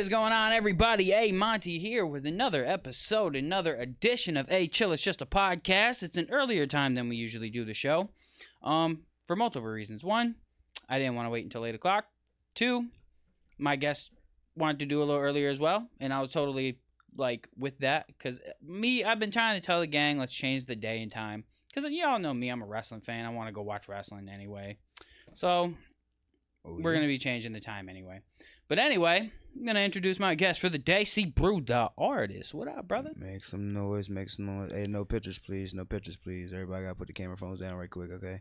is going on, everybody? Hey, Monty here with another episode, another edition of Hey Chill. It's just a podcast. It's an earlier time than we usually do the show, for multiple reasons. One, I didn't want to wait until 8 o'clock. Two, my guest wanted to do a little earlier as well, and I was totally like with that because I've been trying to tell the gang, let's change the day and time because y'all know me, I'm a wrestling fan. I want to go watch wrestling anyway, so we're gonna be changing the time anyway. But anyway, I'm going to introduce my guest for the day, C-Brew, the artist. What up, brother? Make some noise, make some noise. Hey, no pictures, please. No pictures, please. Everybody got to put the camera phones down right quick, okay?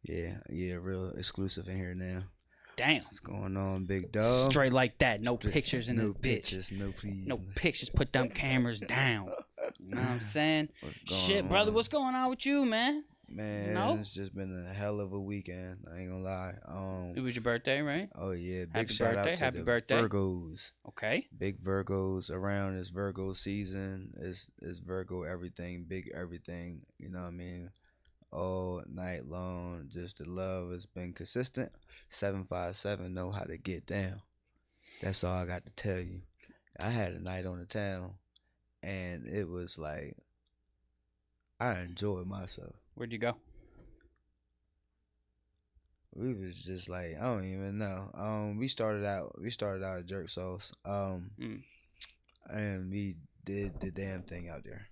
Yeah, real exclusive in here now. Damn. What's going on, big dog? Straight like that. No pictures in this bitch. No pictures, no please. No pictures. Put them cameras down. You know what I'm saying? Shit, brother, what's going on with you, man? Man, It's just been a hell of a weekend. I ain't gonna lie. It was your birthday, right? Oh yeah, big Happy shout birthday. out to Happy the birthday. Virgos. Okay. Big Virgos around. It's Virgo season. It's Virgo everything, big everything. You know what I mean? All night long, just the love has been consistent. 757 know how to get down. That's all I got to tell you. I had a night on the town, and it was like I enjoyed myself. Where'd you go? We was just like, I don't even know. We started out at Jerk Sauce. And we did the damn thing out there.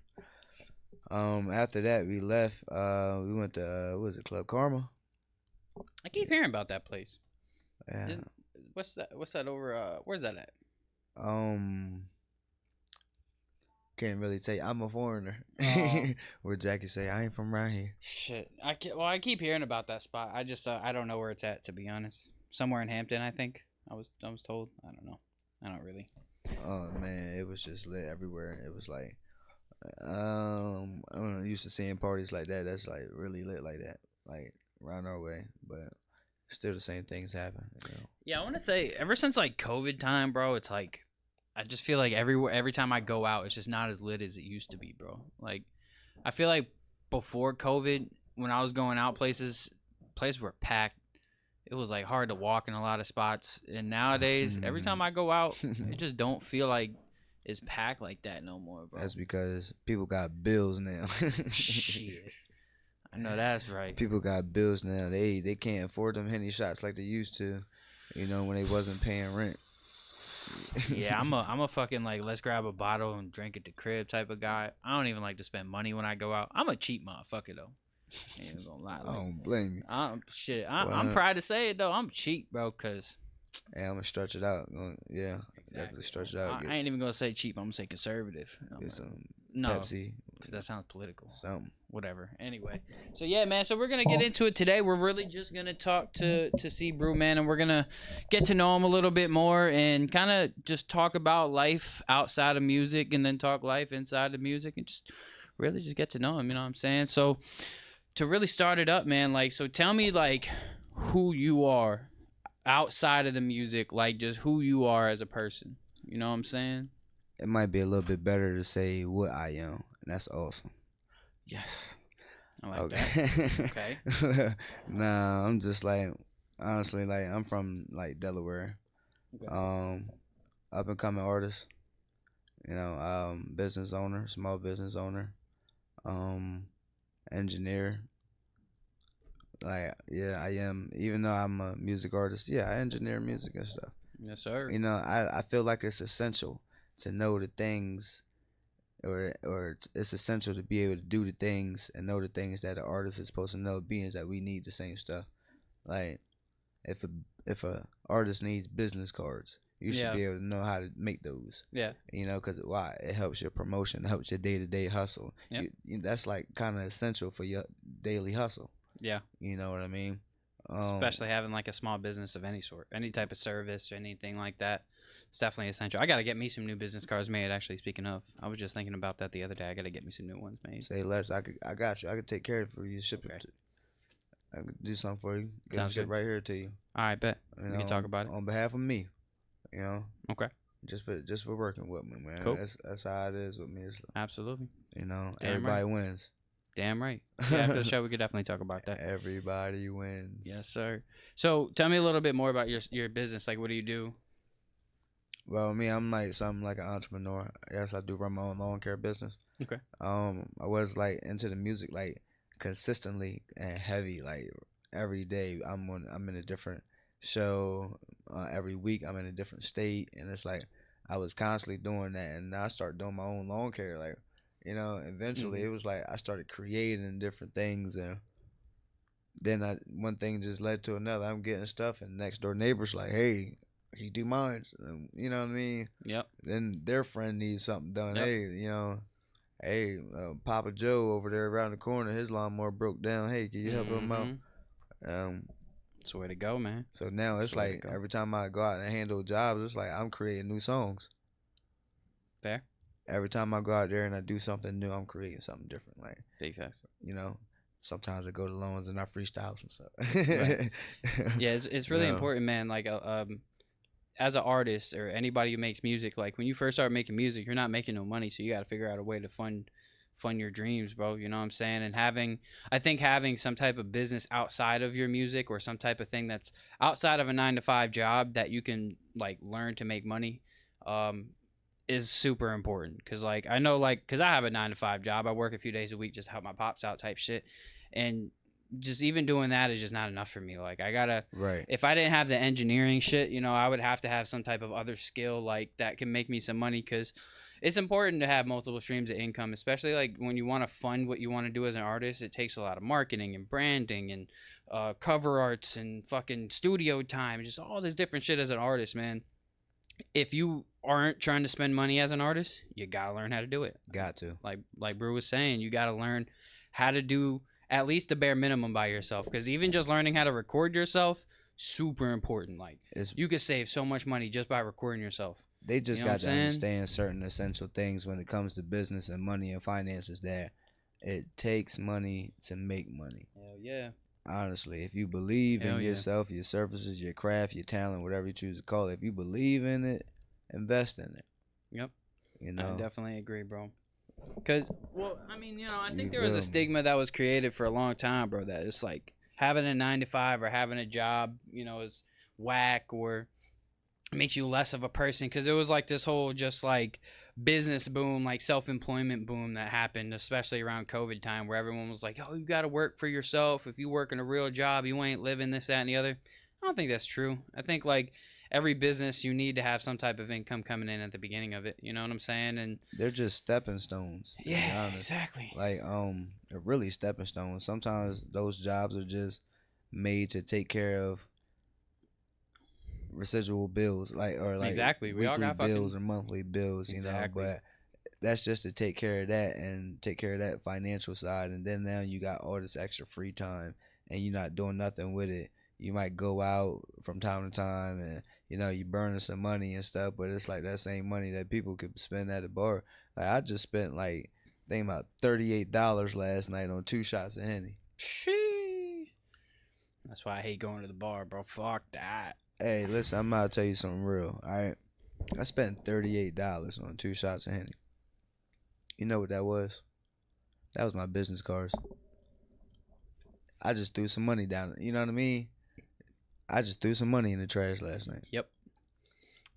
After that we left. We went to what was it, Club Karma? I keep hearing about that place. Yeah. What's that over? Where's that at? Can't really tell you. I'm a foreigner. Where Jackie say I ain't from around here. Shit, I keep hearing about that spot. I just I don't know where it's at, to be honest. Somewhere in Hampton, I think. I was told. I don't know. I don't really. Oh man, it was just lit everywhere. It was like, I'm not used to seeing parties like that. That's like really lit like that, like around our way. But still, the same things happen. You know? Yeah, I want to say ever since like COVID time, bro, it's like I just feel like every time I go out, it's just not as lit as it used to be, bro. Like I feel like before COVID, when I was going out places were packed. It was like hard to walk in a lot of spots. And nowadays, every time I go out, it just don't feel like it's packed like that no more, bro. That's because people got bills now. Shit. I know that's right. People got bills now. They can't afford them Henny shots like they used to, you know, when they wasn't paying rent. Yeah, I'm a fucking like let's grab a bottle and drink at the crib type of guy. I don't even like to spend money when I go out. I'm a cheap motherfucker though. Ain't even gonna lie. I don't blame you. I'm proud to say it though. I'm cheap, bro. Cause yeah, I'm gonna stretch it out. Yeah, exactly. Definitely stretch it out. I ain't even gonna say cheap. I'm gonna say conservative. Get some no, Pepsi. Cause that sounds political. Something. Whatever. Anyway, so yeah, man. So we're gonna get into it today. We're really just gonna talk to C-Brew, man, and we're gonna get to know him a little bit more and kind of just talk about life outside of music, and then talk life inside of music, and just really just get to know him. You know what I'm saying? So to really start it up, man, like, so tell me like who you are outside of the music, like just who you are as a person. You know what I'm saying? It might be a little bit better to say what I am, and that's awesome. Yes. I like that. Okay. Nah, I'm just like, honestly, like I'm from like Delaware. Okay. Up and coming artist. You know, business owner, small business owner. Engineer. Like, yeah, I am. Even though I'm a music artist, yeah, I engineer music and stuff. Yes, sir. You know, I feel like it's essential to know the things, or it's essential to be able to do the things and know the things that an artist is supposed to know, being that we need the same stuff. Like, if a artist needs business cards, you should be able to know how to make those. Yeah. You know, because why? It helps your promotion, it helps your day-to-day hustle. Yep. That's like kind of essential for your daily hustle. Yeah. You know what I mean? Especially having like a small business of any sort, any type of service or anything like that. It's definitely essential. I got to get me some new business cards made, actually, speaking of. I was just thinking about that the other day. I got to get me some new ones made. Say less. I got you. I could take care of it for you. Ship it. I could do something for you. Get Sounds shit good. right here to you. All right, bet. We can talk about it. On behalf of me. You know? Okay. Just for working with me, man. Cool. That's how it is with me. Absolutely. You know, Damn everybody right. wins. Damn right. Yeah, after the show, we could definitely talk about that. Everybody wins. Yes, sir. So tell me a little bit more about your business. Like, what do you do? Well, me, I'm like something like an entrepreneur. Yes, I do run my own lawn care business. Okay. I was like into the music like consistently and heavy, like every day. I'm in a different show. Every week I'm in a different state, and it's like I was constantly doing that, and I started doing my own lawn care. Like, eventually Hmm. it was like I started creating different things, and then one thing just led to another. I'm getting stuff, and next door neighbors like, hey, can you do mine? You know what I mean? Yep. Then their friend needs something done. Yep. Hey, hey, Papa Joe over there around the corner, his lawnmower broke down. Hey, can you help him out? Hmm. Um, That's the way to go, man. so now That's it's the way to like go. every time I go out and handle jobs, it's like I'm creating new songs. Fair. Every time I go out there and I do something new, I'm creating something different. Like, Big facts. you know, sometimes I go to loans and I freestyle some stuff. Right. Yeah, it's you really know, important, man. Like, as an artist or anybody who makes music, like when you first start making music, you're not making no money, so you got to figure out a way to fund your dreams, bro. You know what I'm saying? And I think having some type of business outside of your music or some type of thing that's outside of a 9 to 5 job that you can like learn to make money, um, is super important. Cause like I know, like, cause I have a 9 to 5 job. I work a few days a week just to help my pops out, type shit, and just even doing that is just not enough for me. Like I gotta, right. if I didn't have the engineering shit, I would have to have some type of other skill like that can make me some money, because it's important to have multiple streams of income, especially like when you want to fund what you want to do as an artist. It takes a lot of marketing and branding and cover arts and fucking studio time, just all this different shit as an artist, man. If you aren't trying to spend money as an artist, you gotta learn how to do it. Got to. Like Brew was saying, you gotta learn how to do at least the bare minimum by yourself. Because even just learning how to record yourself, super important. Like It's you could save so much money just by recording yourself. They just You know what I'm got to saying? understand certain essential things when it comes to business and money and finances, that it takes money to make money. Hell yeah. Honestly, if you believe in Hell yeah. yourself, your services, your craft, your talent, whatever you choose to call it, if you believe in it, invest in it. Yep. You I know, definitely agree, bro. Because, well, I mean, I you think there was feel a me? stigma that was created for a long time, bro, that it's like having a 9 to 5 or having a job, is whack or makes you less of a person. Because it was like this whole just like business boom, like self-employment boom that happened, especially around COVID time, where everyone was like, oh, you got to work for yourself. If you work in a real job, you ain't living, this, that, and the other. I don't think that's true. I think like every business, you need to have some type of income coming in at the beginning of it. You know what I'm saying? And They're just stepping stones, to be yeah, honest. exactly. Like, they're really stepping stones. Sometimes those jobs are just made to take care of residual bills, like Exactly. We all weekly got bills fucking or monthly bills, exactly. but that's just to take care of that and take care of that financial side. And then now you got all this extra free time and you're not doing nothing with it. You might go out from time to time and you burning some money and stuff, but it's like that same money that people could spend at a bar. Like I just spent like think about $38 last night on 2 shots of Henny. Sheesh. That's why I hate going to the bar, bro. Fuck that. Hey, listen, I'm about to tell you something real. All right, I spent $38 on 2 shots of Henny. You know what that was? That was my business cards. I just threw some money down. You know what I mean? I just threw some money in the trash last night. Yep.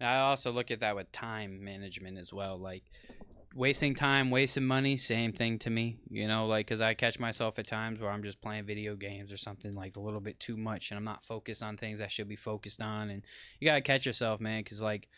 I also look at that with time management as well. Like wasting time, wasting money, same thing to me. Like because I catch myself at times where I'm just playing video games or something like a little bit too much, and I'm not focused on things I should be focused on. And you gotta catch yourself, man, because like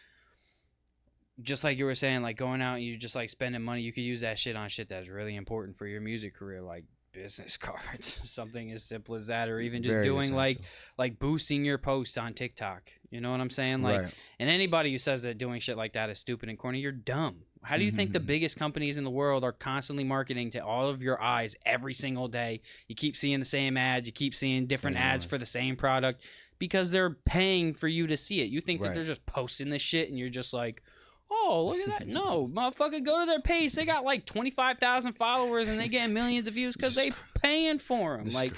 just like you were saying, like going out and you just like spending money, you could use that shit on shit that's really important for your music career, like business cards, something as simple as that, or even just Very doing essential. like boosting your posts on TikTok. You know what I'm saying? Like, Right. and anybody who says that doing shit like that is stupid and corny, you're dumb. How do you think the biggest companies in the world are constantly marketing to all of your eyes every single day? You keep seeing the same ads, you keep seeing different Same ads ones. for the same product because they're paying for you to see it. You think that Right. they're just posting this shit and you're just like, oh, look at that. No, motherfucker, go to their page. They got like 25,000 followers and they getting millions of views because they paying for them. Like,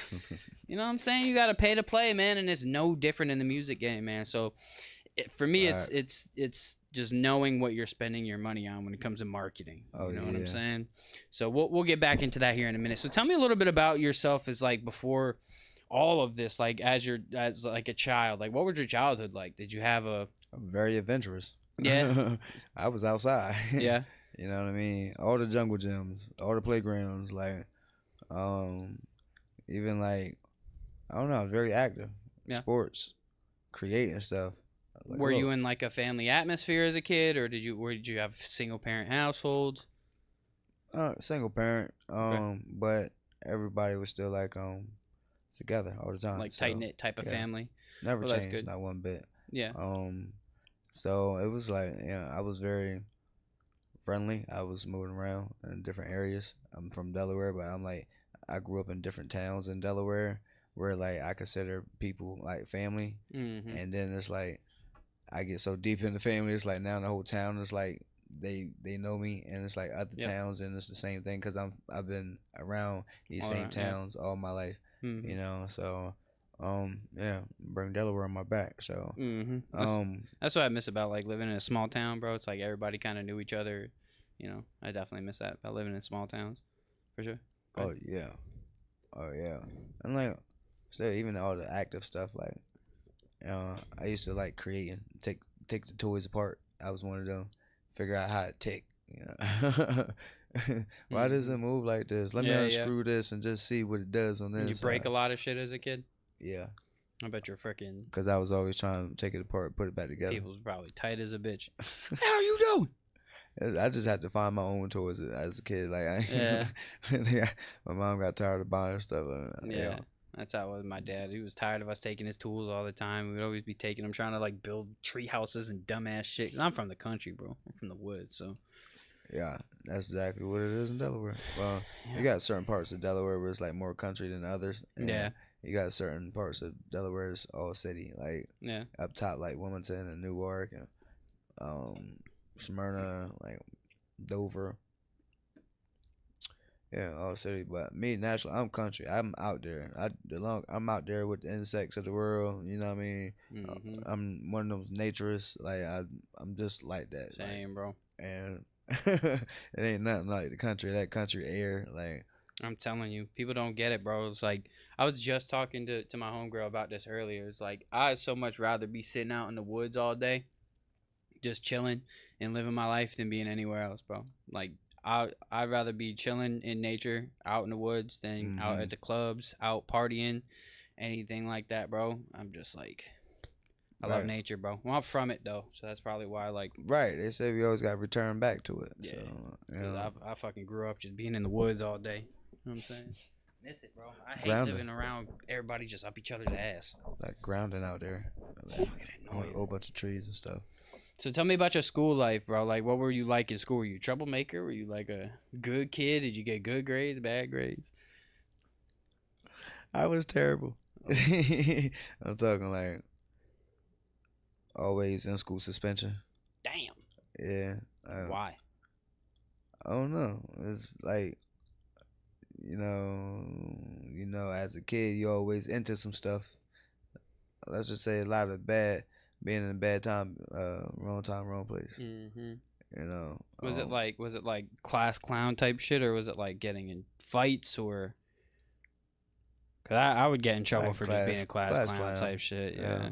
you know what I'm saying? You got to pay to play, man, and it's no different in the music game, man. So for me, Right. it's just knowing what you're spending your money on when it comes to marketing. Oh, You know what I'm yeah. saying? So we'll get back into that here in a minute. So tell me a little bit about yourself as like before all of this, like as like a child. Like what was your childhood like? Did you have a I'm very adventurous. Yeah. I was outside. Yeah. You know what I mean? All the jungle gyms, all the playgrounds, like um even like I don't know, I was very active. Yeah. Sports, creating stuff. Like Were you look, in like a family atmosphere as a kid, or did you have single parent households? single parent, Okay. but everybody was still like together all the time. Like tight So knit type of yeah, family. never Well, that's changed, good. not one bit. Yeah. Um, so it was like yeah, I was very friendly. I was moving around in different areas. I'm from Delaware, but I'm like I grew up in different towns in Delaware where like I consider people like family, Mm-hmm. and then it's like I get so deep in the family. It's like now the whole town is like they know me, and it's like other Yep. towns, and it's the same thing because I've been around these All same right. Yeah. towns all my life, Mm-hmm. you know. So, yeah, bring Delaware on my back. So, Mm-hmm. um, That's what I miss about like living in a small town, bro. It's like everybody kind of knew each other. You know, I definitely miss that about living in small towns, for sure. Go ahead. oh yeah, oh yeah, and like still even all the active stuff like I used to like creating take the toys apart. I was one of them. Figure out how it tick. You know? Why does Mm-hmm. it move like this? Let me Yeah, yeah. unscrew this and just see what it does on the And you break inside. a lot of shit as a kid. Yeah, I bet you're freaking because I was always trying to take it apart, put it back together. people's probably tight as a bitch. How are you doing? I just had to find my own toys as a kid. Like Yeah. my mom got tired of buying stuff. Yeah. That's how it was with my dad. He was tired of us taking his tools all the time. We'd always be taking them, trying to like build tree houses and dumbass shit. I'm from the country, bro. I'm from the woods, so Yeah, that's exactly what it is in Delaware. Well, you got certain parts of Delaware where it's like more country than others. And yeah, you got certain parts of Delaware is all city, like yeah. up top, like Wilmington and Newark and Smyrna, like Dover. Yeah, all city. But me, naturally, I'm country. I'm out there. I'm out there with the insects of the world. You know what I mean? Mm-hmm. I'm one of those naturists. Like I'm just like that. Like, Same, bro. and it ain't nothing like the country. That country air, like I'm telling you, people don't get it, bro. It's like I was just talking to my homegirl about this earlier. It's like I'd so much rather be sitting out in the woods all day, just chilling and living my life than being anywhere else, bro. Like I'd rather be chilling in nature, out in the woods, than out hmm at the clubs, out partying, anything like that, bro. I'm just like I love right, nature, bro. Well, I'm from it though, so that's probably why. Like, right. They say we always got to return back to it. yeah, So you because know, I fucking grew up just being in the woods all day. You know what I'm saying? Miss it, bro. I hate grounding, living around everybody just up each other's ass. like grounding out there, like Fucking a annoying. whole bunch of trees and stuff. So tell me about your school life, bro. Like, what were you like in school? Were you a troublemaker? Were you like a good kid? Did you get good grades, bad grades? I was terrible. I'm talking like always in school suspension. Damn. Yeah, Why? I don't know. It's like as a kid, you always into some stuff. Let's just say a lot of bad, being in a bad wrong time, wrong place. Mm-hmm. You know, Was it like class clown type shit, or was it like getting in fights, or? Cause I would get in trouble like for just being a class clown clown. type shit. Yeah.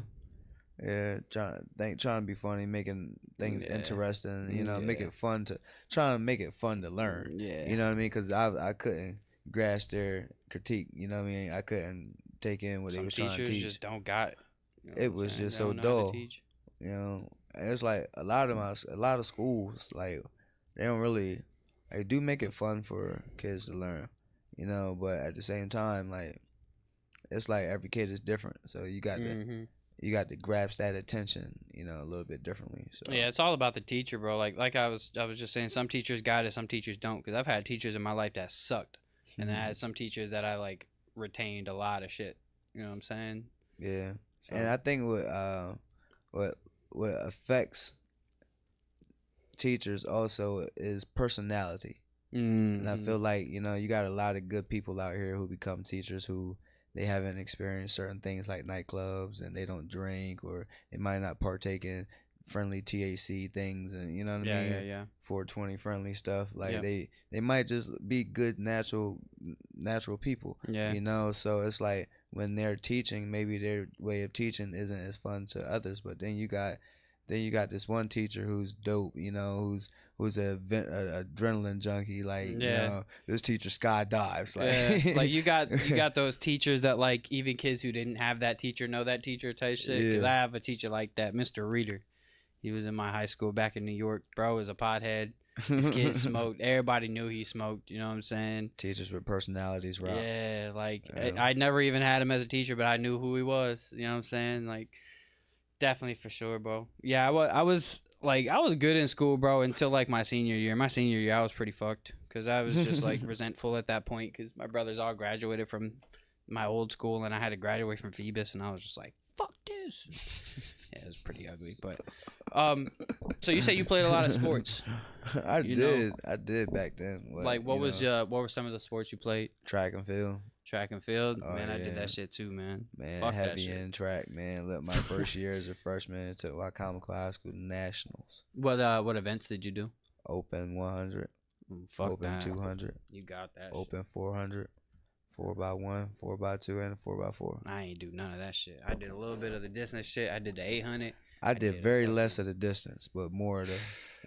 Yeah, trying to be funny, making things Yeah. interesting. You know, make Yeah. it fun trying to make it fun to learn. Yeah. You know what I mean? Because I couldn't grasp their critique. You know what I mean? I couldn't take in what they Some was trying to teachers teach. just don't got it. You know what It I'm was saying? just They so don't know how to dull. teach. You know, and it's like a lot of schools like they don't really they do make it fun for kids to learn. You know, but at the same time, like it's like every kid is different, so Mm-hmm. you got to grasp that attention, a little bit differently. So Yeah, it's all about the teacher, bro. Like I was just saying, some teachers got it, some teachers don't. Cause I've had teachers in my life that sucked, and then I had some teachers that I like retained a lot of shit. You know what I'm saying? yeah, So. and I think what what affects teachers also is personality. Mm-hmm. And I feel like, you got a lot of good people out here who become teachers who they haven't experienced certain things like nightclubs and they don't drink or they might not partake in friendly THC things and you know what I mean? Yeah. 420 friendly stuff. Like Yep. they might just be good natural people. Yeah. So it's like when they're teaching, maybe their way of teaching isn't as fun to others, but then you got Then you got this one teacher who's dope, who's a adrenaline junkie. Like, Yeah. this teacher skydives. Yeah, like Like, you got those teachers that like even kids who didn't have that teacher know that teacher type shit. Cause yeah. I have a teacher like that, Mr. Reader. He was in my high school back in New York. Bro was a pothead. This kid smoked. Everybody knew he smoked. You know what I'm saying? Teachers with personalities, right? Yeah, like Yeah. I never even had him as a teacher, but I knew who he was. You know what I'm saying? Like, definitely for sure, bro. Yeah, I was like I was good in school, bro, until like my senior year. My senior year, I was pretty fucked because I was just like resentful at that point because my brothers all graduated from my old school and I had to graduate from Phoebus, and I was just like, fuck this. Yeah, it was pretty ugly, but so you say you played a lot of sports. I You did. I did back then. Like what were some of the sports you played? Track and field? Track and field. Oh, Man, I did yeah. that shit too, man. Man, Fuck that heavy shit. in track, man. Look, my first year as a freshman took Wycomico High School to nationals. What events did you do? Open 100, Fuck open that. 200, You got that. open 400, 4x1, 4x2, and 4x4. I ain't do none of that shit. I did a little bit of the distance shit. I did the 800. I did did very fucking- less of the distance, but more of the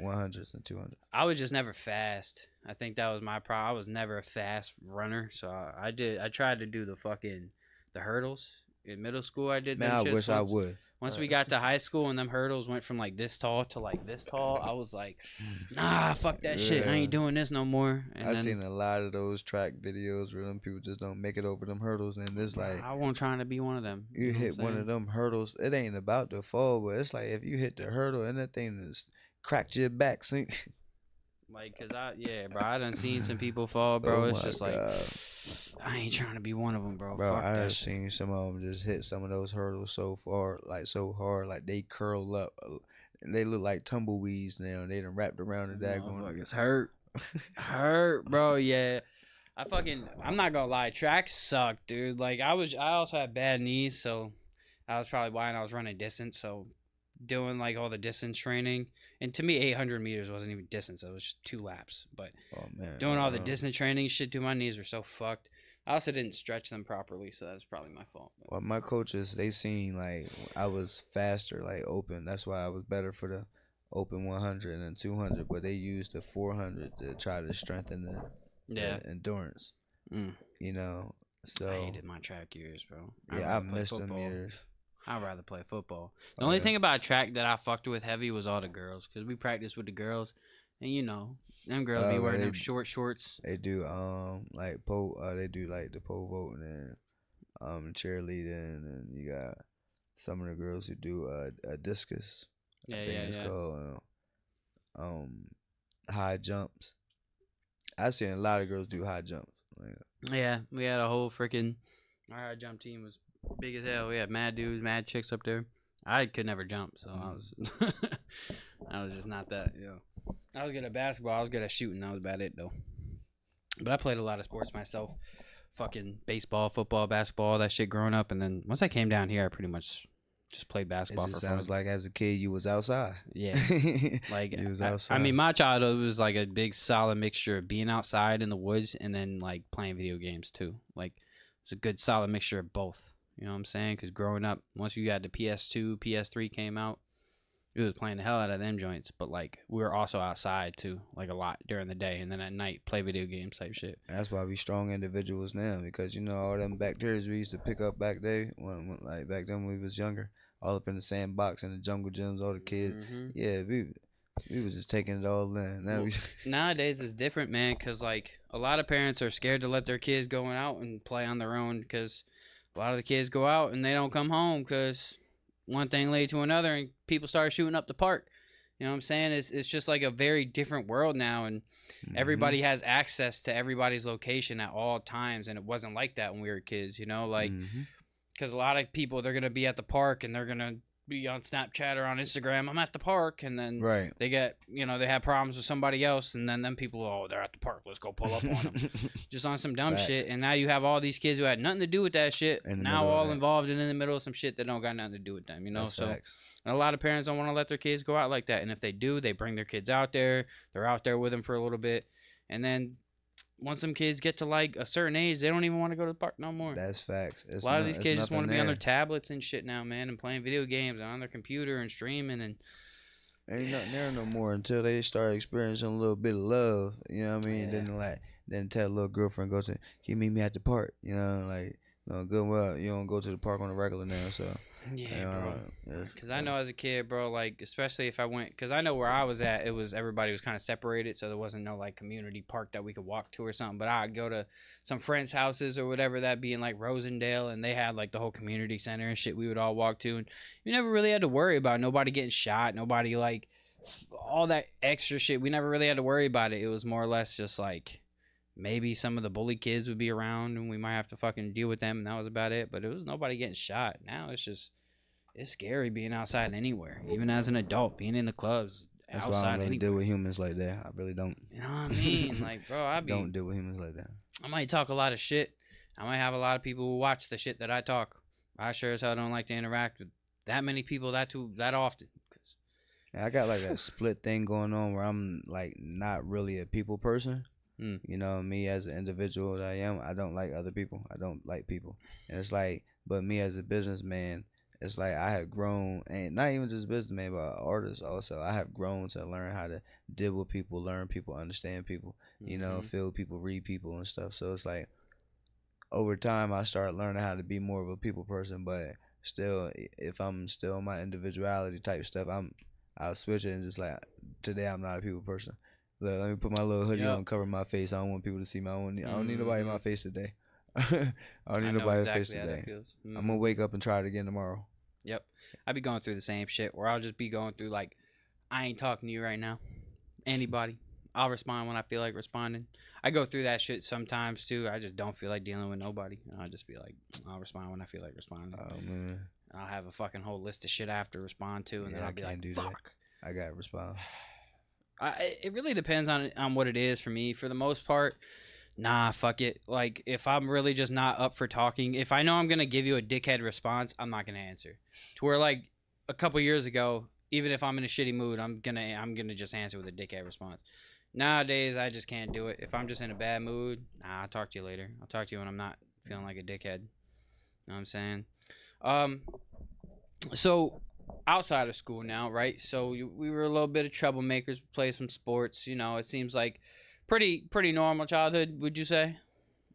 100s and 200s. I was just never fast. I think that was my problem. I was never a fast runner, so I tried to do the hurdles in middle school. I did. Man, them I shits wish I once. would. Once we got to high school and them hurdles went from like this tall to like this tall, I was like, nah, fuck that shit. I Yeah. ain't doing this no more. And I've then seen a lot of those track videos where them people just don't make it over them hurdles, and it's like I wasn't trying to be one of them. you know what hit I'm one saying? of them hurdles. It ain't about the fall, but it's like if you hit the hurdle and that thing is cracked your back, sink. Like, cause bro, I done seen some people fall, bro. Oh It's my just God. like, I ain't trying to be one of them, bro. Bro, Fuck I that have shit. seen some of them just hit some of those hurdles so far, like so hard, like they curl up. And they look like tumbleweeds now. They done wrapped around the daggone. Motherfuckers hurt, bro. Yeah, I'm not gonna lie, track sucked, dude. Like I also had bad knees, so that was probably why I was running distance. So doing like all the distance training, and to me, 800 meters wasn't even distance. It was just 2 laps. But Oh man, doing all the distance training shit, dude, my knees were so fucked. I also didn't stretch them properly, so that's probably my fault. Well, my coaches, they seen like I was faster, like open. That's why I was better for the open 100 and 200. But they used the 400 to try to strengthen the endurance. Mm. So I hated my track years, bro. yeah, I missed them years. I'd rather play football. The only thing about track that I fucked with heavy was all the girls, because we practiced with the girls, and them girls be wearing them short shorts. They do they do like the pole vaulting and cheerleading, and you got some of the girls who do a discus. I think it's called high jumps. I've seen a lot of girls do high jumps. Yeah, we had a whole freaking our high jump team was big as hell. We had mad dudes, mad chicks up there. I could never jump, so I was just not that. I was good at basketball. I was good at shooting. That was about it though. But I played a lot of sports myself. Fucking baseball, football, basketball, that shit growing up, and then once I came down here, I pretty much just played basketball. It just for sounds fun. like as a kid you was outside. Yeah. Like you was I outside. mean, my childhood was like a big solid mixture of being outside in the woods and then like playing video games too. Like it's a good solid mixture of both. You know what I'm saying? Because growing up, once you got the PS2, PS3 came out, it was playing the hell out of them joints. But like we were also outside too, like a lot during the day, and then at night play video games type shit. That's why we strong individuals now, because all them bacteria we used to pick up back then, like back then when we was younger, all up in the sandbox and the jungle gyms, all the kids. Mm-hmm. Yeah, we was just taking it all in. Now Nowadays it's different, man, because like a lot of parents are scared to let their kids go out and play on their own, because a lot of the kids go out and they don't come home because one thing led to another and people start shooting up the park. You know what I'm saying? It's just like a very different world now, and everybody has access to everybody's location at all times, and it wasn't like that when we were kids, like because a lot of people, they're going to be at the park and they're going to be on Snapchat or on Instagram, I'm at the park, and then right. they get, they have problems with somebody else, and then them people, oh, they're at the park, let's go pull up on them. Just on some dumb shit, and now you have all these kids who had nothing to do with that shit, now all involved and in the middle of some shit that don't got nothing to do with them, That's so facts. a lot of parents don't want to let their kids go out like that, and if they do, they bring their kids out there, they're out there with them for a little bit, and then once some kids get to like a certain age, they don't even want to go to the park no more. That's facts. A lot of these kids just want to be on their tablets and shit now, man, and playing video games and on their computer and streaming, and ain't nothing there no more until they start experiencing a little bit of love. You know what I mean? Yeah. Then tell a little girlfriend go to, can you meet me at the park? You know, like, good well, you don't go to the park on the regular now, so. Yeah, bro. Because I know as a kid, bro, like, especially if I went, because I know where I was at, everybody was kind of separated, so there wasn't no, like, community park that we could walk to or something. But I'd go to some friends' houses or whatever, that be in, like, Rosendale, and they had, like, the whole community center and shit we would all walk to. And you never really had to worry about nobody getting shot, nobody, like, all that extra shit. We never really had to worry about it. It was more or less just, like, maybe some of the bully kids would be around and we might have to fucking deal with them, and that was about it. But it was nobody getting shot. Now it's scary being outside anywhere, even as an adult, being in the clubs. That's why I don't really deal with humans like that. I really don't. You know what I mean? Like, bro, don't deal with humans like that. I might talk a lot of shit. I might have a lot of people who watch the shit that I talk. I sure as hell don't like to interact with that many people that often. I got like a split thing going on where I'm like not really a people person. You know, me as an individual that I am, I don't like other people. I don't like people. And it's like, but me as a businessman, it's like I have grown, and not even just businessman, but artist also. I have grown to learn how to deal with people, learn people, understand people, you know, feel people, read people and stuff. So it's like over time I started learning how to be more of a people person, but still, if I'm still in my individuality type stuff, I'll switch it and just like today I'm not a people person. Look, let me put my little hoodie on, cover my face. I don't want people to see me. I don't need nobody in my face today. I don't need nobody in my face today. I'm gonna wake up and try it again tomorrow. Yep. I be going through the same shit where I'll just be going through like, I ain't talking to you right now. Anybody. I'll respond when I feel like responding. I go through that shit sometimes too. I just don't feel like dealing with nobody. And I'll just be like, I'll respond when I feel like responding. Oh man. And I'll have a fucking whole list of shit I have to respond to, and then I'll be like, fuck. That. I gotta respond. It really depends on what it is for me. For the most part, nah, fuck it. Like, if I'm really just not up for talking, if I know I'm gonna give you a dickhead response, I'm not gonna answer. To where like a couple years ago, even if I'm in a shitty mood, I'm gonna just answer with a dickhead response. Nowadays, I just can't do it. If I'm just in a bad mood, nah, I'll talk to you later. I'll talk to you when I'm not feeling like a dickhead. You know what I'm saying? So outside of school now, right? So we were a little bit of troublemakers, play some sports. You know, it seems like pretty normal childhood. Would you say?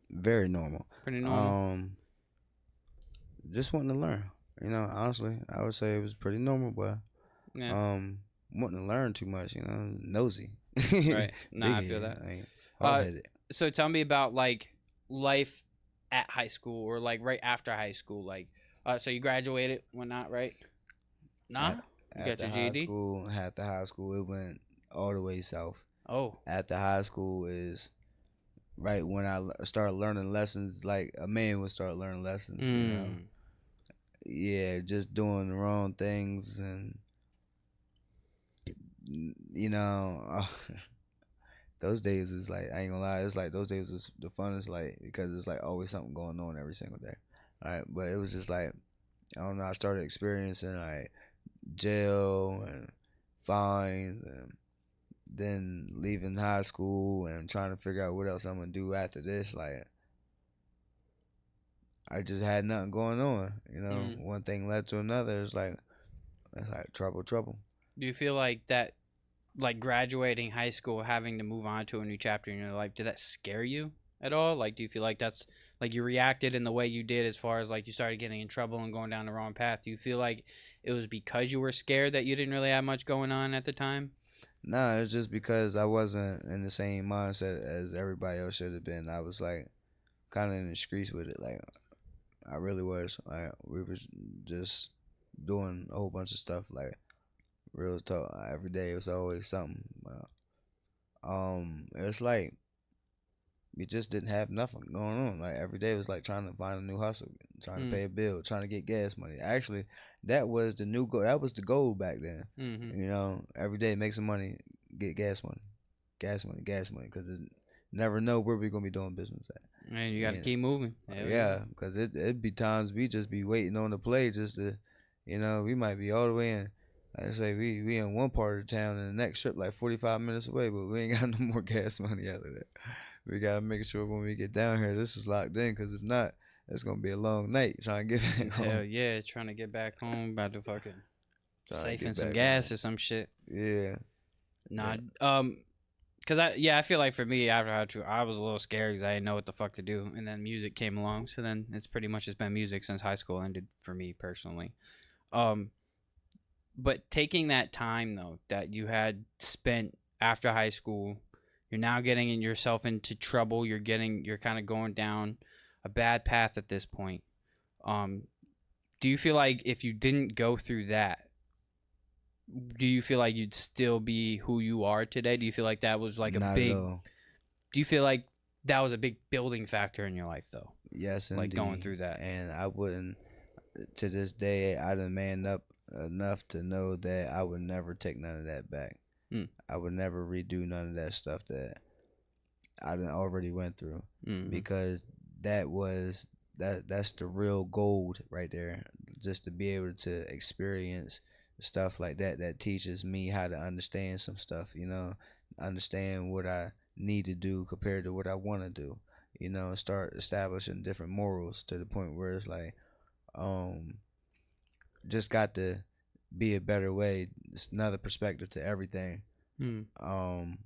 Very normal. Pretty normal. Just wanting to learn. You know, honestly, I would say it was pretty normal, but wanting to learn too much. You know, nosy. Right. Nah, I feel that. Hard-headed. So tell me about like life at high school or like right after high school. Like, so you graduated, whatnot, right? Nah, you got your GED. After high school, it went all the way south. Oh. After high school is right when I started learning lessons, like a man would start learning lessons. You know, yeah, just doing the wrong things, and you know, those days is like, I ain't gonna lie, it's like those days is the funnest, like, because it's like always something going on every single day. All right, but it was just like, I don't know, I started experiencing like jail and fines, and then leaving high school and trying to figure out what else I'm gonna do after this. Like, I just had nothing going on, you know. One thing led to another. It's like trouble. Do you feel like that, like graduating high school, having to move on to a new chapter in your life, did that scare you at all? Like, do you feel like that's like you reacted in the way you did as far as like you started getting in trouble and going down the wrong path? Do you feel like it was because you were scared that you didn't really have much going on at the time? Nah, it's just because I wasn't in the same mindset as everybody else should have been. I was like kind of in the streets with it. Like, I really was. Like, we was just doing a whole bunch of stuff. Like, real talk. Every day it was always something. It's like we just didn't have nothing going on. Like, every day was like trying to find a new hustle, trying to pay a bill, trying to get gas money. Actually, that was the new goal. That was the goal back then. You know, every day make some money, get gas money, because never know where we're gonna be doing business at. And you gotta keep moving. Yeah, because it'd be times we just be waiting on the play just to, you know, we might be all the way in. Like I say, we in one part of the town and the next trip like 45 minutes away, but we ain't got no more gas money after that. We gotta make sure when we get down here, this is locked in, because if not, it's gonna be a long night trying to get back home. Hell yeah, trying to get back home, about to fucking trying to Siphoning get some back gas home. or some shit. Yeah, Nah, yeah, cause I feel like for me after I was a little scared because I didn't know what the fuck to do, and then music came along. So then it's pretty much just been music since high school ended for me personally. Um, but taking that time though that you had spent after high school, you're now getting yourself into trouble. You're kind of going down a bad path at this point. Um, do you feel like if you didn't go through that, do you feel like you'd still be who you are today? Do you feel like that was like a not at big all. do you feel like that was a big building factor in your life though? Yes, Like going indeed. through that. And I wouldn't. To this day, I done man up enough to know that I would never take none of that back. Mm. I would never redo none of that stuff that I done already went through, Mm-hmm. because that was that's the real gold right there. Just to be able to experience stuff like that that teaches me how to understand some stuff, understand what I need to do compared to what I want to do, start establishing different morals to the point where it's like, um just got to be a better way. It's another perspective to everything. Mm. um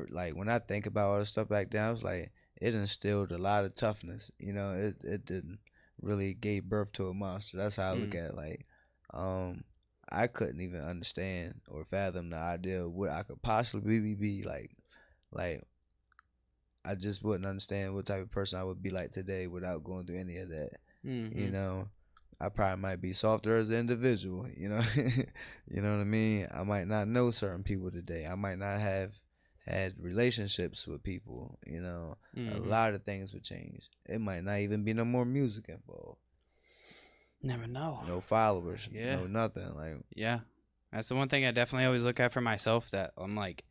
like when I think about all the stuff back then, I was like, it instilled a lot of toughness. It didn't really gave birth to a monster. That's how I look Mm. at it. Like, I couldn't even understand or fathom the idea of what I could possibly be like I just wouldn't understand what type of person I would be like today without going through any of that. You Mm-hmm. know, I probably might be softer as an individual. You know what I mean. I might not know certain people today. I might not have had relationships with people. A Mm-hmm. lot of things would change. It might not even be no more music involved. Never know. No followers. Yeah. No nothing. Like, Yeah. That's the one thing I definitely always look at for myself that I'm like,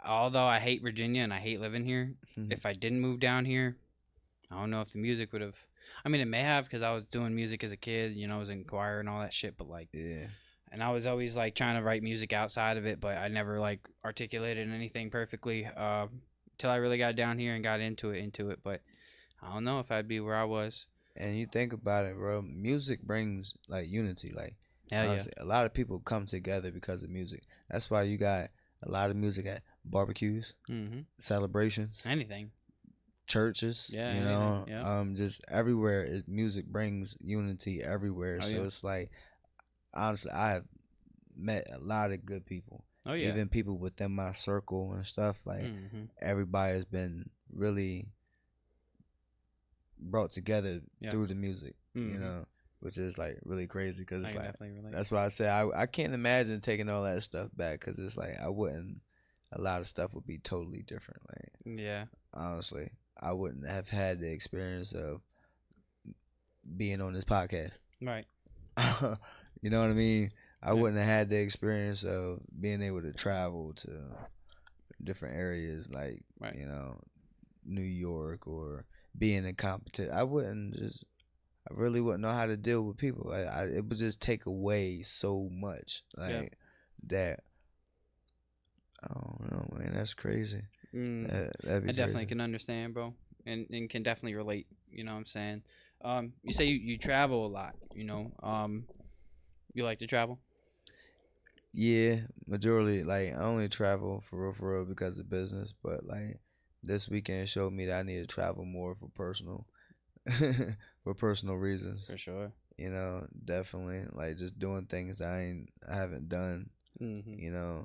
although I hate Virginia and I hate living here, if I didn't move down here, I don't know if the music would have. I mean, it may have because I was doing music as a kid, I was in choir and all that shit, but like, yeah. and I was always like trying to write music outside of it, but I never like articulated anything perfectly till I really got down here and got into it. But I don't know if I'd be where I was. And you think about it, bro. Music brings like unity. Like, Hell yeah. honestly, a lot of people come together because of music. That's why you got a lot of music at barbecues, Mm-hmm. celebrations, Anything. churches. Yeah. Anything. Yeah. Just everywhere. Music brings unity everywhere. Oh So yeah. it's like, honestly, I have met a lot of good people. Oh yeah. Even people within my circle and stuff. Like, Mm-hmm. everybody has been really brought together Yeah. through the music. Mm-hmm. Which is like really crazy, because I it's can like, definitely relate. that's why I say I can't imagine taking all that stuff back, because it's like I wouldn't. A lot of stuff would be totally different. Like, Yeah. honestly, I wouldn't have had the experience of being on this podcast. Right. You know what I mean? I Yeah. wouldn't have had the experience of being able to travel to different areas, like, Right. New York, or being in competition. I really wouldn't know how to deal with people. It would just take away so much, like, Yeah. that. I don't know, man. That's crazy. Mm. That'd be I definitely crazy. can understand, bro, and can definitely relate. You know what I'm saying? You say you travel a lot. You like to travel? Yeah, majority, like, I only travel for real because of business, but like this weekend showed me that I need to travel more for personal for personal reasons. For sure. Definitely, like, just doing things I haven't done. Mm-hmm.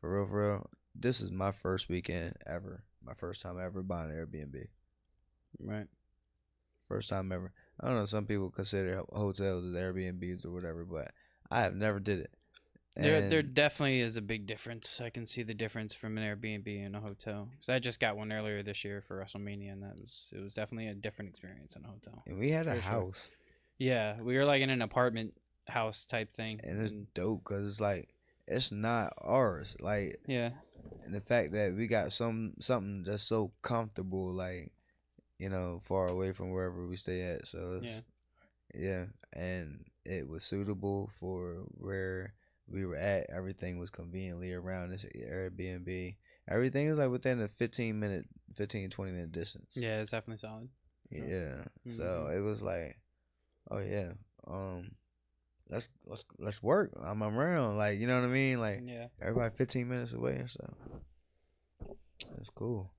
For real. This is my first weekend ever. My first time ever buying an Airbnb. Right. First time ever. I don't know. Some people consider hotels as Airbnbs or whatever, but I have never did it. There And definitely is a big difference. I can see the difference from an Airbnb and a hotel. So I just got one earlier this year for WrestleMania, and it was definitely a different experience in a hotel. we had a For sure. house, Yeah, we were like in an apartment house type thing. and it's dope because it's like, it's not ours. Like, Yeah. and the fact that we got something that's so comfortable, like, far away from wherever we stay at. So it's, yeah, and it was suitable for where we were at. Everything was conveniently around this Airbnb. Everything was like within a 20-minute distance. Yeah, it's definitely solid. Yeah. So it was like, oh yeah. let's work. I'm around, like, you know what I mean? Like, Yeah. everybody 15 minutes away and stuff. That's cool.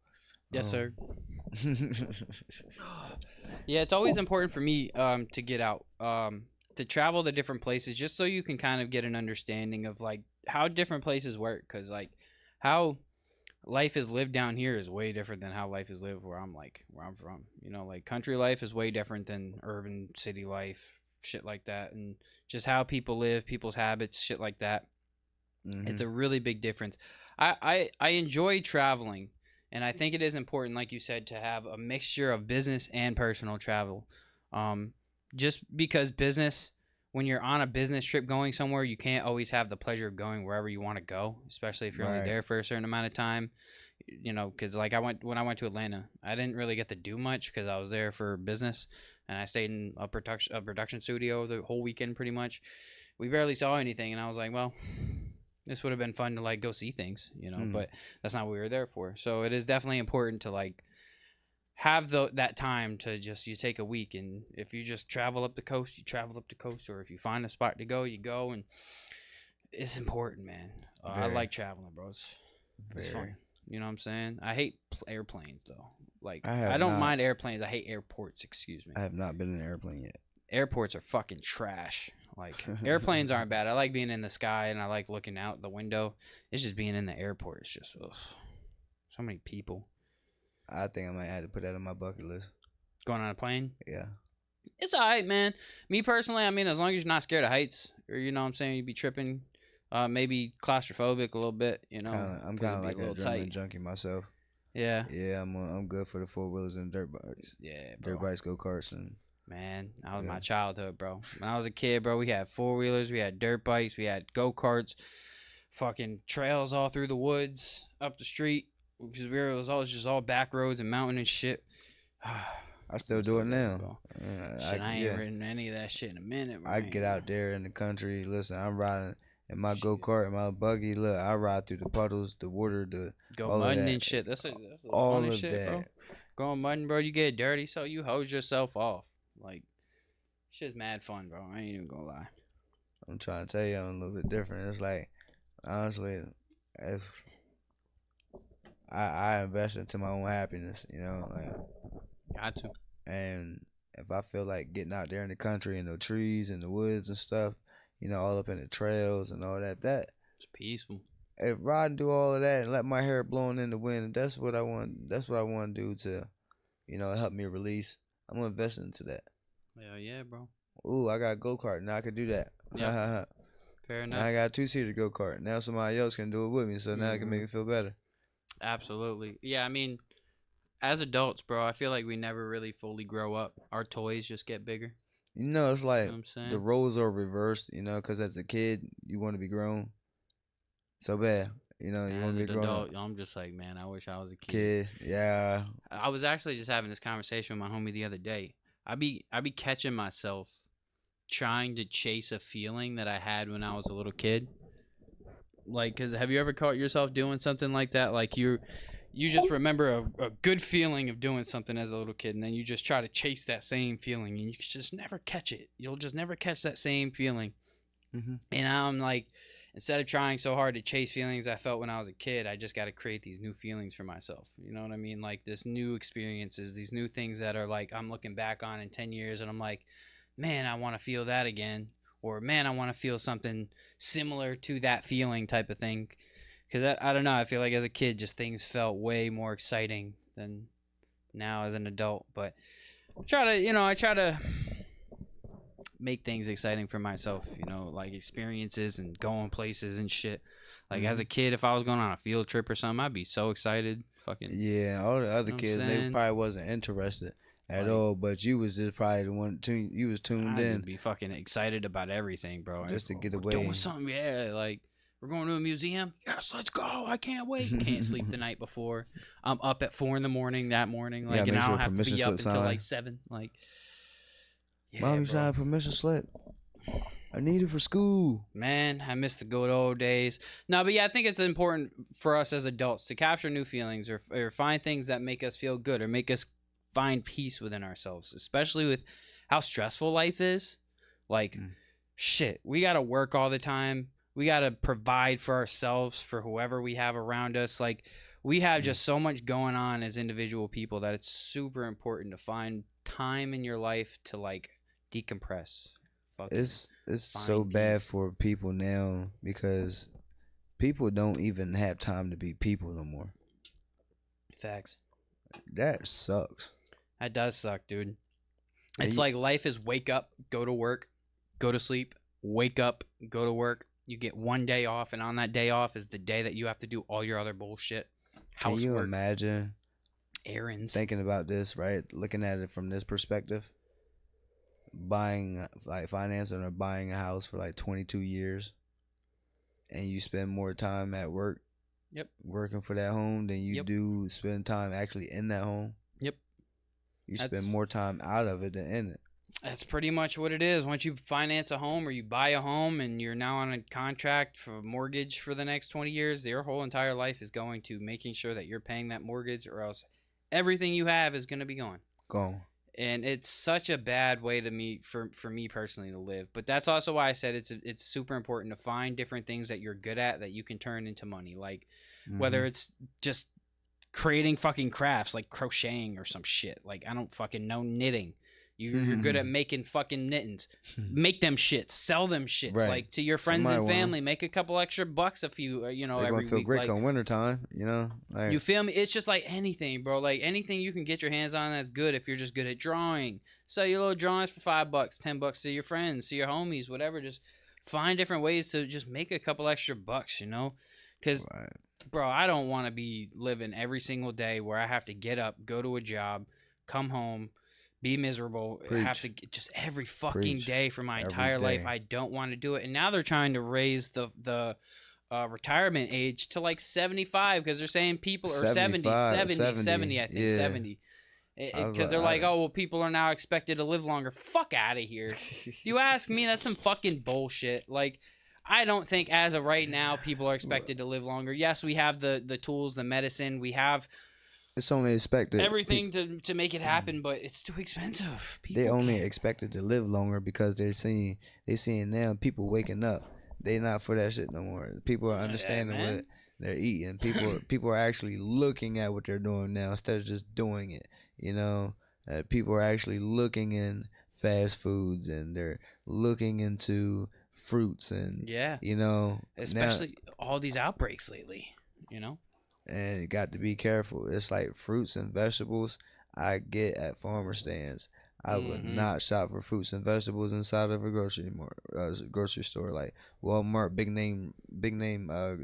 Yes, sir. Um, Yeah, it's always important for me to get out, to travel to different places, just so you can kind of get an understanding of like how different places work, because like how life is lived down here is way different than how life is lived where I'm from. You know, like country life is way different than urban city life, shit like that, and just how people live, people's habits, shit like that. It's mhm. a really big difference. I enjoy traveling, and I think it is important, like you said, to have a mixture of business and personal travel. Um, just because business, when you're on a business trip going somewhere, you can't always have the pleasure of going wherever you want to go, especially if you're only Right. there for a certain amount of time. You know, because like when I went to Atlanta, I didn't really get to do much because I was there for business, and I stayed in a production studio the whole weekend pretty much. We barely saw anything, and I was like, well, this would have been fun to like go see things, you know, Mm. but that's not what we were there for. So it is definitely important to like have that time to just you take a week, and if you just travel up the coast, you travel up the coast, or if you find a spot to go, you go, and it's important, man. I Very, like traveling, bro. It's fun. very. You know what I'm saying? I hate airplanes though. Like I I have don't not. mind airplanes. I hate airports. Excuse me. I have not been in an airplane yet. Airports are fucking trash. Like airplanes aren't bad. I like being in the sky and I like looking out the window. It's just being in the airport. It's just ugh, so many people I think I might have to put that on my bucket list. going on a plane. Yeah. It's alright, man. Me personally, I mean, as long as you're not scared of heights, or you know what I'm saying, you'd be tripping. Maybe claustrophobic a little bit, you know, I'm 'cause kind it'd of be a like an little adrenaline tight. junkie myself. Yeah, Yeah, I'm good for the four wheelers and dirt bikes, yeah, dirt bro. bikes, go karts, and Man, that was yeah. my childhood, bro. When I was a kid, bro, we had four wheelers, we had dirt bikes, we had go karts, fucking trails all through the woods, up the street, because it was always just all back roads and mountain and shit. I still Miss do it those days, now. bro. I Shit, I ain't yeah, ridden any of that shit in a minute, bro. I get out there in the country. Listen, I'm riding in my go Shit. kart and my buggy. Look, I ride through the puddles, the water, the Go all of mudding that, and shit. That's the all funnest of shit, bro. that. Going mudding, bro, you get dirty, so you hose yourself off. Like, shit's mad fun, bro. I ain't even gonna lie. I'm trying to tell you, I'm a little bit different. It's like honestly, it's I invest into my own happiness. You know, like, Got to. and if I feel like getting out there in the country and the trees and the woods and stuff, you know, all up in the trails and all that, It's peaceful. if riding do all of that and let my hair blowing in the wind, that's what I want. That's what I want to do to, help me release. I'm gonna invest into that. Hell yeah, bro. Ooh, I got a go kart now. I can do that. Yep. Fair Now enough. I got a 2-seater go kart. Now somebody else can do it with me, so now it can make me feel better. Absolutely. Yeah, I mean, as adults, bro, I feel like we never really fully grow up. Our toys just get bigger. It's You know like what I'm the saying? roles are reversed. Because as a kid you want to be grown so bad. You want As to be an a grown up adult, I'm just like, man, I wish I was a kid. kid. Yeah. I was actually just having this conversation with my homie the other day. I be catching myself trying to chase a feeling that I had when I was a little kid. Like, cause have you ever caught yourself doing something like that? Like you just remember a good feeling of doing something as a little kid, and then you just try to chase that same feeling, and you just never catch it. You'll just never catch that same feeling. Mhm. And now I'm like, instead of trying so hard to chase feelings I felt when I was a kid, I just got to create these new feelings for myself. You know what I mean? Like this new experiences, these new things that are like I'm looking back on in 10 years, and I'm like, man, I want to feel that again. Or man, I want to feel something similar to that feeling type of thing. Because I don't know, I feel like as a kid, just things felt way more exciting than now as an adult. But I try to make things exciting for myself, like experiences and going places and shit. Like as a Mhm. kid, if I was going on a field trip or something, I'd be so excited. Fucking, Yeah, all the you other know what I'm kids they saying? probably wasn't interested at Like all, but you was just probably the one you was tuned I'd in just be fucking excited about everything, bro. Like, just to get we're doing away. something, yeah. Like we're going to a museum. Yes, let's go. I can't wait. Can't sleep the night before. I'm up at 4 a.m. that morning. Yeah, Like, and make I sure don't have to permission be slip up until sign. like 7. Like, yeah, Mom, you bro. signed a permission slip. I need it for school. Man, I miss the good old days. No, but yeah, I think it's important for us as adults to capture new feelings or find things that make us feel good or make us find peace within ourselves, especially with how stressful life is. Like, Mm. shit, we got to work all the time. We got to provide for ourselves, for whoever we have around us. Like, we have Mm. just so much going on as individual people that it's super important to find time in your life to like decompress. Fucking It's so find bad peace. for people now because people don't even have time to be people no more. Facts. That sucks. That does suck, dude. And It's like life is wake up, go to work, go to sleep, wake up, go to work. You get one day off, and on that day off is the day that you have to do all your other bullshit. can you Housework, imagine errands. thinking about this, right? Looking at it from this perspective, buying like financing or buying a house for like 22 years, and you spend more time at work, Yep. working for that home than you Yep. do spend time actually in that home. Yep. You That's- spend more time out of it than in it. That's pretty much what it is. Once you finance a home or you buy a home and you're now on a contract for a mortgage for the next 20 years, your whole entire life is going to making sure that you're paying that mortgage, or else everything you have is going to be gone. Gone. And it's such a bad way to me for me personally to live. But that's also why I said it's super important to find different things that you're good at that you can turn into money. Like whether it's just creating fucking crafts like crocheting or some shit. Like I don't fucking know, knitting. You're good at making fucking knittings. Make them shits. Sell them shits. Right. Like to your friends Somebody and wanna- family. Make a couple extra bucks if you you know They're every gonna feel week. great Like, come winter time, you know. Like, you feel me? It's just like anything, bro. Like anything you can get your hands on that's good if you're just good at drawing. Sell your little drawings for $5, $10 to your friends, to your homies, whatever. Just find different ways to just make a couple extra bucks, you know? Because, right. bro, I don't want to be living every single day where I have to get up, go to a job, come home, be miserable, have to get just every fucking Preach. day for my Every entire life. day. I don't want to do it. And now they're trying to raise the retirement age to like 75 because they're saying people are 70 I think yeah. 70 I was because they're like, like, oh well, people are now expected to live longer. Fuck out of here. If you ask me, that's some fucking bullshit. Like I don't think as of right now people are expected to live longer. Yes, we have the tools, the medicine, we have It's only expected. everything to make it happen, but it's too expensive. People They only can't- expected to live longer because they seeing now people waking up. They not for that shit no more. People are understanding man. what they're eating. People are actually looking at what they're doing now instead of just doing it. You know, people are actually looking in fast foods and they're looking into fruits and yeah, you know, especially all these outbreaks lately, you know. and you got to be careful. It's like fruits and vegetables I get at farmer stands. I would not shop for fruits and vegetables inside of a grocery store like Walmart, big name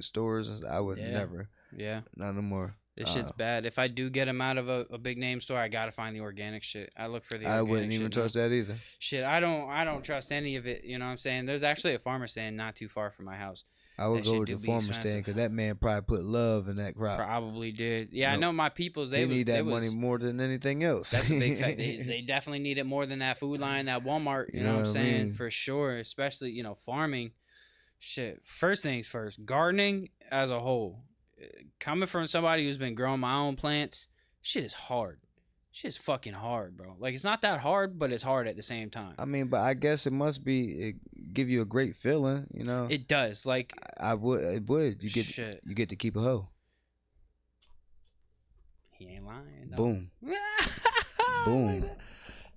stores. I would never. Yeah. Not no more. This shit's bad. If I do get them out of a big name store, I gotta find the organic shit. I look for the I organic wouldn't even shit, trust that either. Shit, I don't trust any of it. You know what I'm saying? There's actually a farmer stand not too far from my house. I would That go shit with do the be farmer expensive. stand because that man probably put love in that crop. Probably did. Yeah, I Nope. know my peoples. They need that it was, money more than anything else. That's a big fact. They definitely need it more than that Food Line, that Walmart. You You know know what I'm what I saying? mean? For sure. Especially, you know, farming. Shit. First things first. Gardening as a whole. Coming from somebody who's been growing my own plants, shit is hard. Shit is fucking hard, bro. Like, it's not that hard, but it's hard at the same time. I mean, but I guess it must be give you a great feeling, you know. It does. Like, I would. It would. You get shit. you get to keep a hoe. He ain't lying. No. Boom. Boom.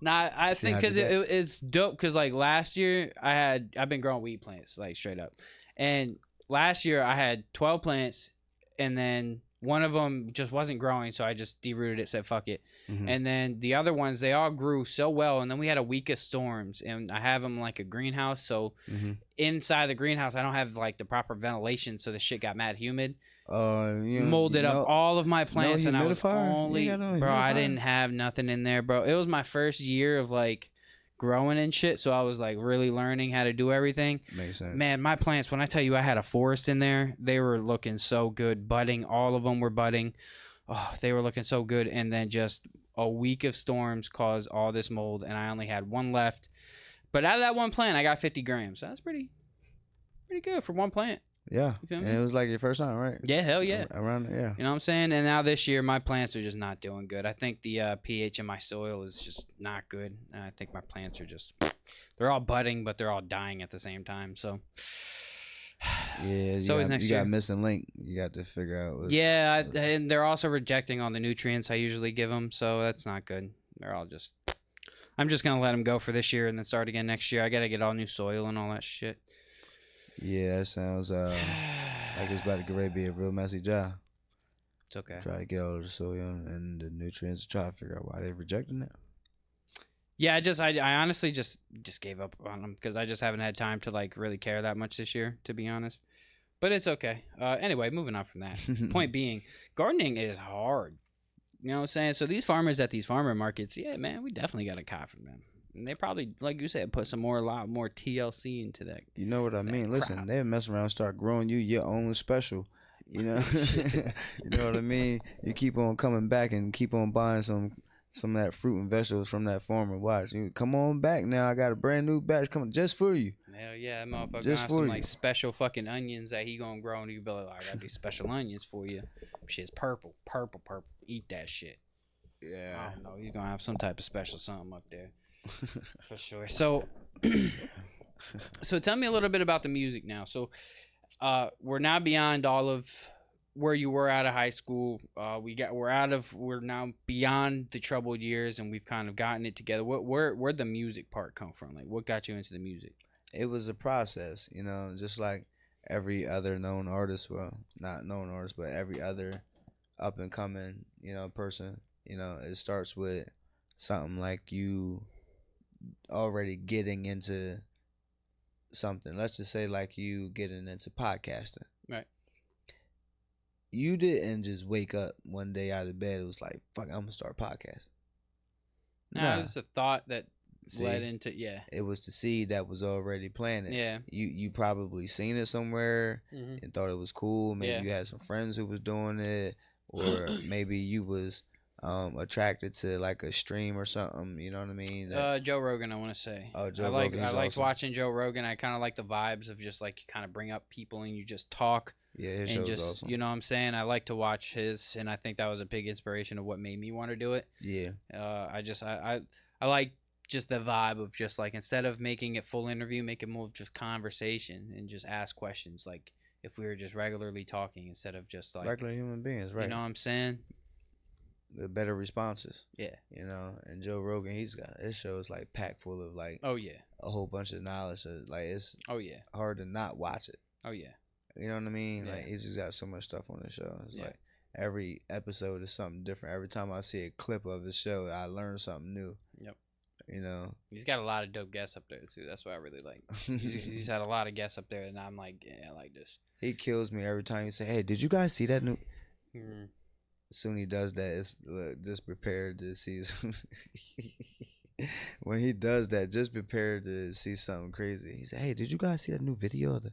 Nah, I See think how I because did that? it's dope. Because like last year, I've been growing weed plants like straight up, and last year I had 12 plants, and then one of them just wasn't growing, so I just derooted it, said fuck it, Mhm. and then the other ones they all grew so well, and then we had a week of storms, and I have them like a greenhouse, so Mhm. inside the greenhouse I don't have like the proper ventilation, so the shit got mad humid. You know, Molded you up know- all of my plants, and I was humidifier? You only ain't got no bro. I humidifier? didn't have nothing in there, bro. It was my first year of like growing and shit, so I was like really learning how to do everything. Makes sense. Man, my plants, when I tell you I had a forest in there, they were looking so good, budding. All of them were budding. Oh, they were looking so good, and then just a week of storms caused all this mold, and I only had one left. But out of that one plant, I got 50 grams. So that's pretty good for one plant. Yeah, You feel and me? it was like your first time, right? Yeah, hell yeah. Around yeah. You know what I'm saying? And now this year, my plants are just not doing good. I think the pH in my soil is just not good. And I think my plants are just, they're all budding, but they're all dying at the same time. So, Yeah, so is next you got year. missing link. You got to figure out Yeah, and they're also rejecting all the nutrients I usually give them. So that's not good. They're all just, I'm just going to let them go for this year and then start again next year. I got to get all new soil and all that shit. Yeah, that sounds like it's about to get ready to be a real messy job. It's okay. Try to get all the soil and the nutrients. Try to figure out why they're rejecting it. Yeah, I honestly just gave up on them because I just haven't had time to like really care that much this year, to be honest. But it's okay. Anyway, moving on from that. Point being, gardening is hard. You know what I'm saying? So these farmers at these farmer markets, yeah, man, we definitely got a cop from them. And they probably, like you said, put a lot more TLC into that. You know what I mean? Listen, they'll mess around, start growing you your own special. You know, you know what I mean. You keep on coming back and keep on buying some of that fruit and vegetables from that farmer. Watch, you come on back now. I got a brand new batch coming just for you. Hell yeah, that motherfucker Just got for some you. like special fucking onions that he gonna grow, and you be like, I got these special onions for you. Shit's purple. Eat that shit. Yeah. I don't know. He's gonna have some type of special something up there for sure. So, so tell me a little bit about the music now. So, we're now beyond all of where you were out of high school. We're now beyond the troubled years, and we've kind of gotten it together. Where'd the music part come from? Like, what got you into the music? It was a process, you know, just like every other known artist. Well, not known artist, but every other up and coming, you know, person. You know, it starts with something like you already getting into something. Let's just say like you getting into podcasting. Right. You didn't just wake up one day out of bed. It was like, fuck, I'm gonna start podcasting. Nah, it's a thought that led See, into it was the seed that was already planted. Yeah. You probably seen it somewhere Mhm. and thought it was cool. Maybe Yeah. you had some friends who was doing it, or maybe you was attracted to like a stream or something. You know what I mean? Joe Rogan, I want to say. Oh, Joe Rogan. I liked awesome. watching Joe Rogan. I kind of like the vibes of just like you kind of bring up people and you just talk. Yeah, his and show's just awesome. You know what I'm saying? I like to watch his, and I think that was a big inspiration of what made me want to do it. Yeah. I like just the vibe of just like instead of making it full interview, make it more just conversation and just ask questions like if we were just regularly talking instead of just like regular human beings, right? You know what I'm saying? The better responses. Yeah. You know, and Joe Rogan, his show is like packed full of like oh yeah, a whole bunch of knowledge. So, like it's yeah, hard to not watch it. oh yeah. You know what I mean? Yeah. Like he's just got so much stuff on the show. It's Yeah. like every episode is something different. Every time I see a clip of his show, I learn something new. Yep. You know, he's got a lot of dope guests up there too. That's what I really like. He's had a lot of guests up there, and I'm like, yeah, I like this. He kills me every time he say, "Hey, did you guys see that new?" Mm. Soon he does that, it's just prepared to see. When he does that, just prepare to see something crazy. He said, "Hey, did you guys see that new video of the?"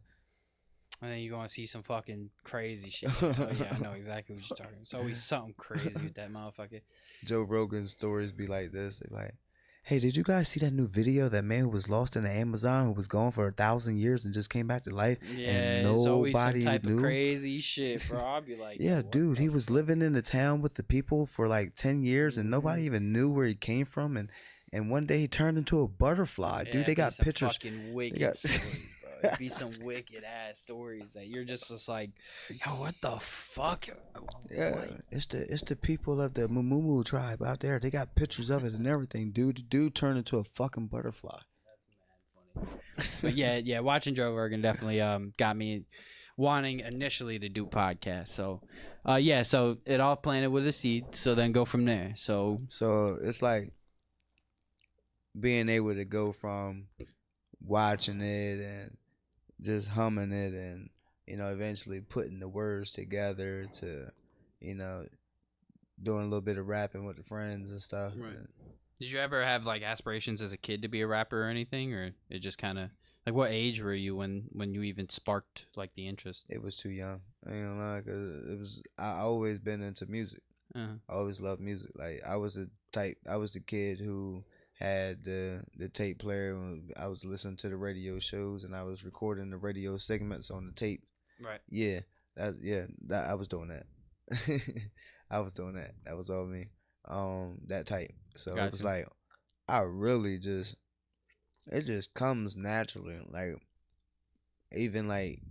And then you're gonna see some fucking crazy shit. Oh yeah, I know exactly what you're talking. It's always something crazy with that motherfucker. Joe Rogan's stories be like this. They like, "Hey, did you guys see that new video? That man who was lost in the Amazon, who was gone for 1,000 years and just came back to life, Yeah, and it's always some nobody type knew." of crazy shit, bro. I'll be like, Yeah, what dude, the he was fuck? living in the town with the people for like 10 years and nobody even knew where he came from, and one day he turned into a butterfly. Yeah, Dude, they it'd be got some pictures. Fucking wicked got- stories, bro. It'd be some wicked ass stories that you're just like, yo, what the fuck? Yeah, What? it's the people of the Mumumu tribe out there. They got pictures of it and everything. Dude, the dude turned into a fucking butterfly. But yeah, watching Joe Rogan definitely got me wanting initially to do podcasts. So yeah, so it all planted with a seed. So then go from there. So it's like being able to go from watching it and just humming it and, you know, eventually putting the words together to, you know, doing a little bit of rapping with the friends and stuff. Right. Did you ever have like aspirations as a kid to be a rapper or anything, or it just kind of like what age were you when you even sparked like the interest? It was too young. I ain't gonna lie, 'cause it was, I always been into music. Uh-huh. I always loved music. Like I was the kid who had the tape player when I was listening to the radio shows and I was recording the radio segments on the tape. Right. Yeah, I was doing that. I was doing that. That was all me. That type. So it was Gotcha. like I really just it just comes naturally. Like even like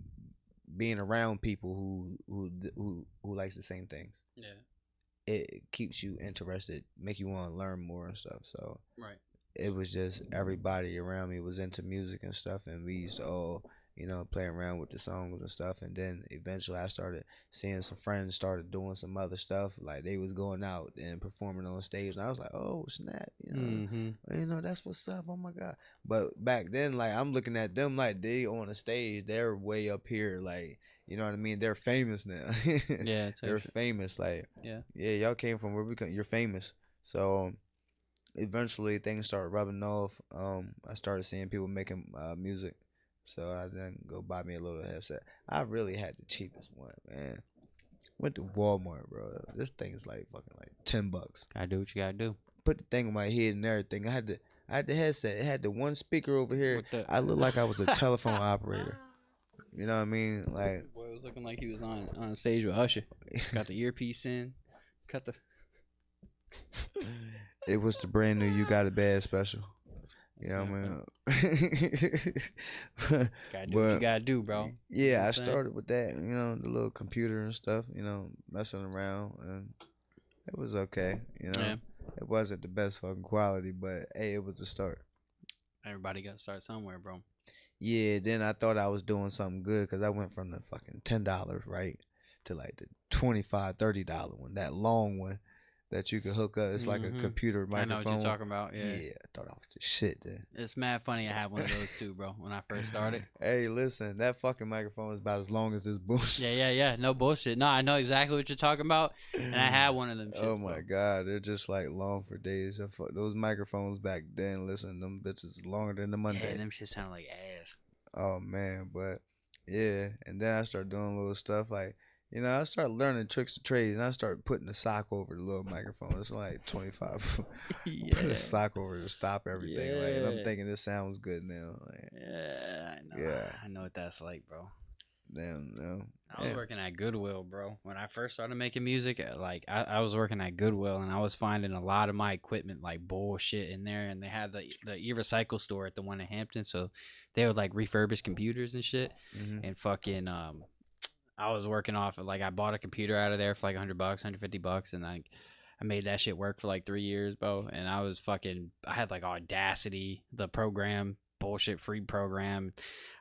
being around people who likes the same things. Yeah. It keeps you interested, make you want to learn more and stuff. So Right. it was just everybody around me was into music and stuff, and we used to all play around with the songs and stuff. And then eventually I started seeing some friends started doing some other stuff, like they was going out and performing on stage, and I was like, oh snap, Mm-hmm. that's what's up, oh my god. But back then, like, I'm looking at them like they on the stage, they're way up here, like, you know what I mean, they're famous now. Yeah. They're Type shit. famous, like, Yeah. yeah, y'all came from where you're famous. So eventually things started rubbing off. I started seeing people making music, so I then go buy me a little headset. I really had the cheapest one, man. Went to Walmart, bro. This thing is like fucking like $10. Gotta do what you gotta do. Put the thing on my head and everything. I had the headset. It had the one speaker over here. With the I looked like I was a telephone operator. You know what I mean? Like, boy was looking like he was on stage with Usher. Got the earpiece in. Cut the. it was the brand new "You Got It Bad" special. You know what I mean? Gotta do what you gotta do, bro. You know Yeah, what I I'm saying? started with that, the little computer and stuff, messing around, and it was okay. Yeah. It wasn't the best fucking quality, but hey, it was a start. Everybody gotta start somewhere, bro. Yeah, then I thought I was doing something good because I went from the fucking $10, right, to like the $25, $30 one, that long one that you could hook up. It's like a computer I know microphone. what you're talking about. Yeah. Yeah, I thought I was the shit then. It's mad funny. I had one of those too, bro. When I first started. Hey, listen, that fucking microphone is about as long as this bush. Yeah. No bullshit. No, I know exactly what you're talking about, and I had one of them. Shits, oh my bro. god, they're just like long for days. Those microphones back then, listen, them bitches longer than the Monday. Yeah, them shit sound like ass. Oh man, but yeah, and then I started doing little stuff like, I started learning tricks of trades, and I started putting the sock over the little microphone. It's like 25. Yeah. Put a sock over to stop everything. Yeah. Like, and I'm thinking this sounds good now. Like, Yeah, I know. yeah, I know what that's like, bro. damn, no. I was working at Goodwill, bro. When I first started making music, like I was working at Goodwill, and I was finding a lot of my equipment like bullshit in there. And they had the e-recycle store at the one in Hampton, so they would like refurbish computers and shit. And fucking I was working off of, like, I bought a computer out of there for like $100, $150, and I made that shit work for like 3 years, bro. And I had like Audacity, the program, bullshit free program.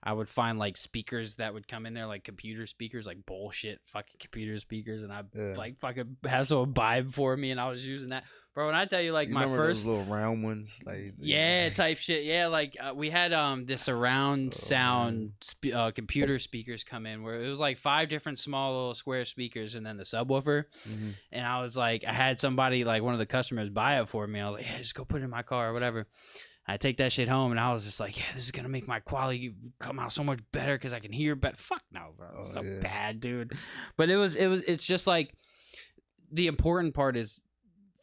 I would find like speakers that would come in there, like computer speakers, like bullshit fucking computer speakers, and I like fucking have someone buy them for me, and I was using that, bro. When I tell you, like, you my first those little round ones, like, yeah, type shit. Yeah, like we had this surround sound computer speakers come in, where it was like 5 different small little square speakers and then the subwoofer. And I was like, I had somebody, like one of the customers, buy it for me. I was like, yeah, just go put it in my car or whatever. I take that shit home, and I was just like, yeah, this is gonna make my quality come out so much better because I can hear better. Fuck no, bro, it's so bad, dude. But it's just like, the important part is,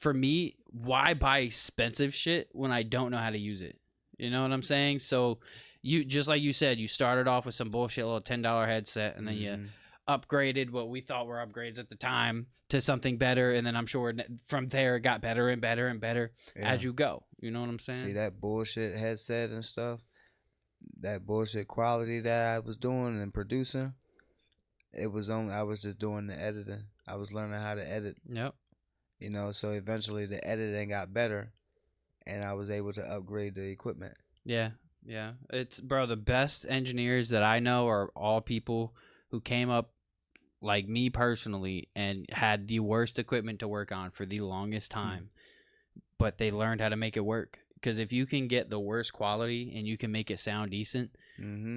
for me, why buy expensive shit when I don't know how to use it? You know what I'm saying? So you, just like you said, you started off with some bullshit little $10 headset, and then you upgraded what we thought were upgrades at the time to something better, and then I'm sure from there it got better and better and better as you go. You know what I'm saying? See that bullshit headset and stuff, that bullshit quality that I was doing and producing, I was just doing the editing. I was learning how to edit. Yep. So eventually the editing got better, and I was able to upgrade the equipment. Yeah. It's, bro, the best engineers that I know are all people who came up like me personally and had the worst equipment to work on for the longest time, but they learned how to make it work. Because if you can get the worst quality and you can make it sound decent,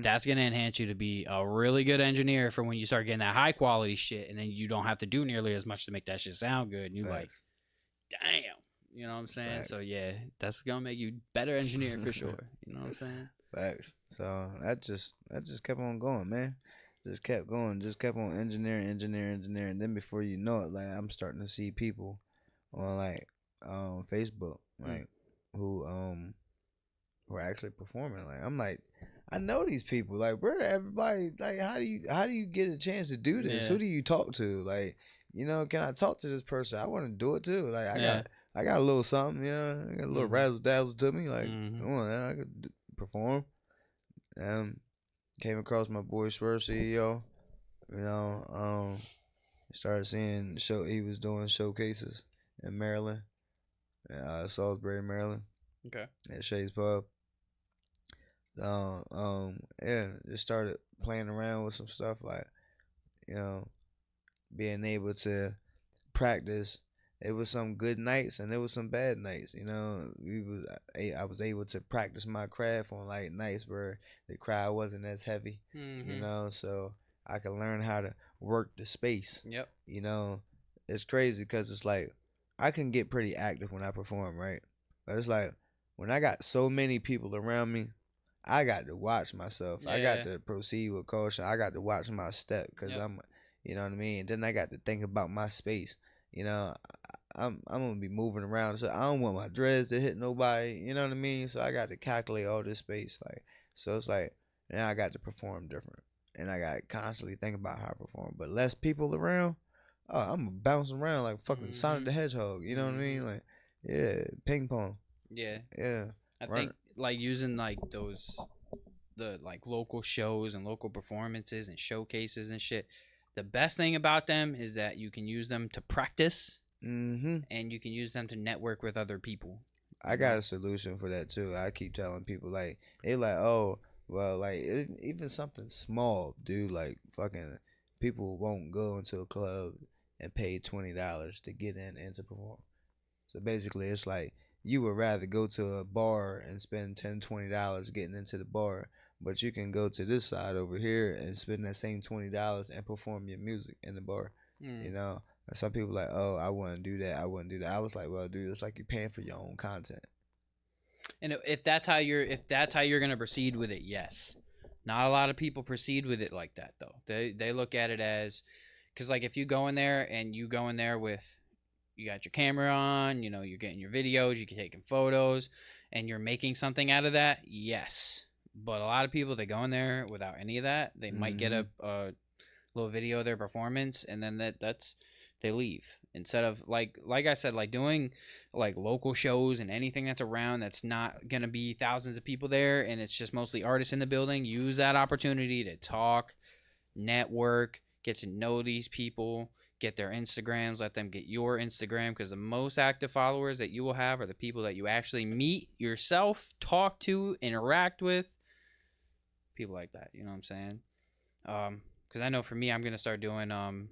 that's going to enhance you to be a really good engineer for when you start getting that high quality shit, and then you don't have to do nearly as much to make that shit sound good. And you're like, damn. You know what I'm saying? Facts. So yeah, that's going to make you better engineer for sure. You know what I'm saying? Facts. So that just kept on going, man. Just kept going. Just kept on engineering. And then before you know it, like, I'm starting to see people on like Facebook, like who are actually performing. Like, I'm like, I know these people. Like, bro, everybody. Like, how do you get a chance to do this? Yeah. Who do you talk to? Like, can I talk to this person? I want to do it too. Like, Yeah. I got a little something. I got a little razzle dazzle to me. Like, Mhm. come on, man, I could perform. Came across my boy Swerve CEO. You know, started seeing he was doing showcases in Maryland, Salisbury, Maryland, Okay. at Shay's Pub. Yeah, just started playing around with some stuff, like, you know, being able to practice. It was some good nights and there was some bad nights. I was able to practice my craft on like nights where the crowd wasn't as heavy. So I could learn how to work the space. Yep. It's crazy because it's like I can get pretty active when I perform, right? But it's like when I got so many people around me, I got to watch myself. I got to proceed with caution. I got to watch my step because you know what I mean? And then I got to think about my space. You know, I'm gonna be moving around, so I don't want my dreads to hit nobody. You know what I mean? So I got to calculate all this space, like, so it's like now I got to perform different, and I got to constantly think about how I perform. But less people around, oh, I'm bouncing around like fucking Sonic the Hedgehog. You know what I mean? Like, yeah, ping pong. Yeah. Yeah. I think like using like the like local shows and local performances and showcases and shit. The best thing about them is that you can use them to practice, and you can use them to network with other people. I got a solution for that too. I keep telling people, like, they like, oh, well, like, even something small, dude. Like, fucking people won't go into a club and pay $20 to get in and to perform. So basically, it's like you would rather go to a bar and spend $10, $20 getting into the bar, but you can go to this side over here and spend that same $20 and perform your music in the bar. You know, and some people like, oh, I wouldn't do that. I wouldn't do that. I was like, well, dude, it's like you're paying for your own content. And if that's how you're gonna proceed with it, yes. Not a lot of people proceed with it like that though. They look at it as, because like if you go in there with, you got your camera on, you're getting your videos, you're taking photos, and you're making something out of that, yes. But a lot of people, they go in there without any of that. They might get a little video of their performance, and then they leave. Instead of like I said, like doing like local shows and anything that's around that's not gonna be thousands of people there, and it's just mostly artists in the building. Use that opportunity to talk, network, get to know these people, get their Instagrams, let them get your Instagram, because the most active followers that you will have are the people that you actually meet yourself, talk to, interact with, people like that. You know what I'm saying? Because I know for me, I'm gonna start doing I'm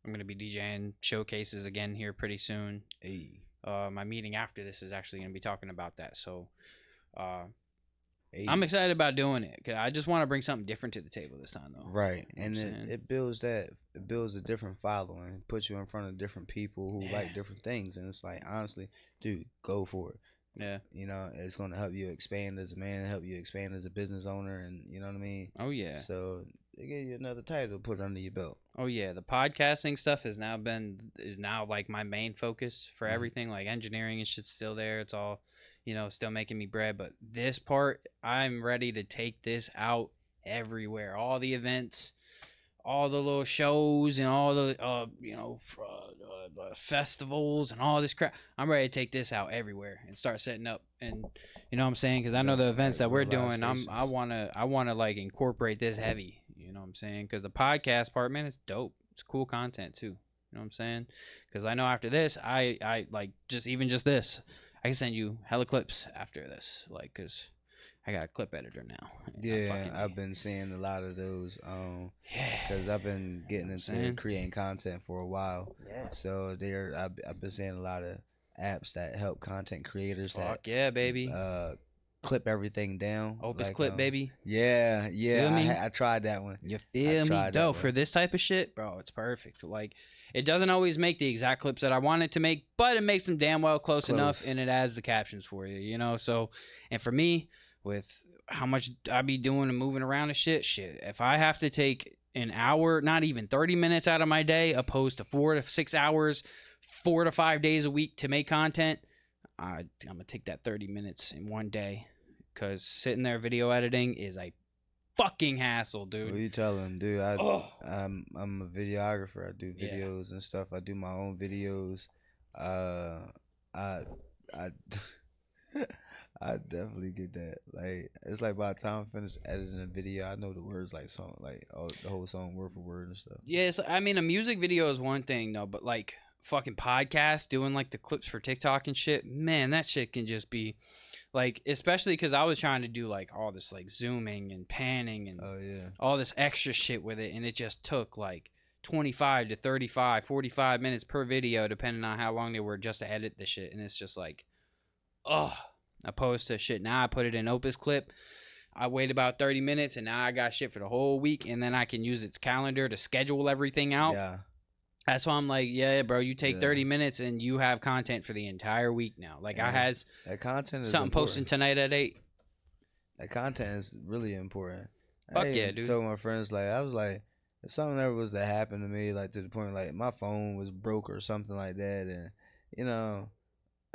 gonna be DJing showcases again here pretty soon. Hey. My meeting after this is actually gonna be talking about that. So, Hey. I'm excited about doing it because I just want to bring something different to the table this time, though. Right, and it builds a different following, puts you in front of different people who like different things, and it's like, honestly, dude, go for it. Yeah. It's gonna help you expand as a man, help you expand as a business owner, and you know what I mean. Oh yeah. So they give you another title to put under your belt. Oh yeah, the podcasting stuff is now like my main focus for everything. Like engineering and shit's still there. It's all, still making me bread. But this part, I'm ready to take this out everywhere. All the events, all the little shows, and all the festivals and all this crap. I'm ready to take this out everywhere and start setting up. And you know what I'm saying? Because I know the events that we're doing, I wanna like incorporate this heavy. You know what I'm saying? Because the podcast part, man, it's dope. It's cool content too. You know what I'm saying? Because I know after this, I like just this, I can send you hella clips after this, like, because I got a clip editor now. Yeah, I've been seeing a lot of those. Because I've been getting into creating content for a while. Yeah. So I've been seeing a lot of apps that help content creators. Fuck yeah, baby. Clip everything down. Opus Clip, baby. Yeah. Feel me? I tried that one. You feel me? Though for this type of shit, bro, it's perfect. Like, it doesn't always make the exact clips that I want it to make, but it makes them damn well close enough, and it adds the captions for you. So, and for me, with how much I be doing and moving around and shit, if I have to take an hour, not even 30 minutes out of my day, opposed to 4 to 6 hours, 4 to 5 days a week to make content, I'm gonna take that 30 minutes in one day because sitting there video editing is a fucking hassle, dude. What you telling, dude? Oh. I'm a videographer. I do Yeah. videos and stuff. I do my own videos. I I I definitely get that. Like it's like by the time I finish editing a video, I know the words like song, like the whole song word for word and stuff. Yeah, I mean, a music video is one thing, though, but like fucking podcast, doing like the clips for TikTok and shit, man, that shit can just be like, especially because I was trying to do like all this like zooming and panning and Oh yeah. all this extra shit with it, and it just took like 25 to 35, 45 minutes per video, depending on how long they were, just to edit the shit. And it's just like, oh, opposed to shit. Now I put it in Opus Clip. I wait about 30 minutes, and now I got shit for the whole week, and then I can use its calendar to schedule everything out. Yeah. That's why I'm like, yeah, bro, you take 30 minutes and you have content for the entire week now. Like, I had that content is something important. posting tonight at 8. That content is really important. Fuck yeah, dude. I told my friends, like, I was like, if something ever was to happen to me, like to the point like my phone was broke or something like that, and you know,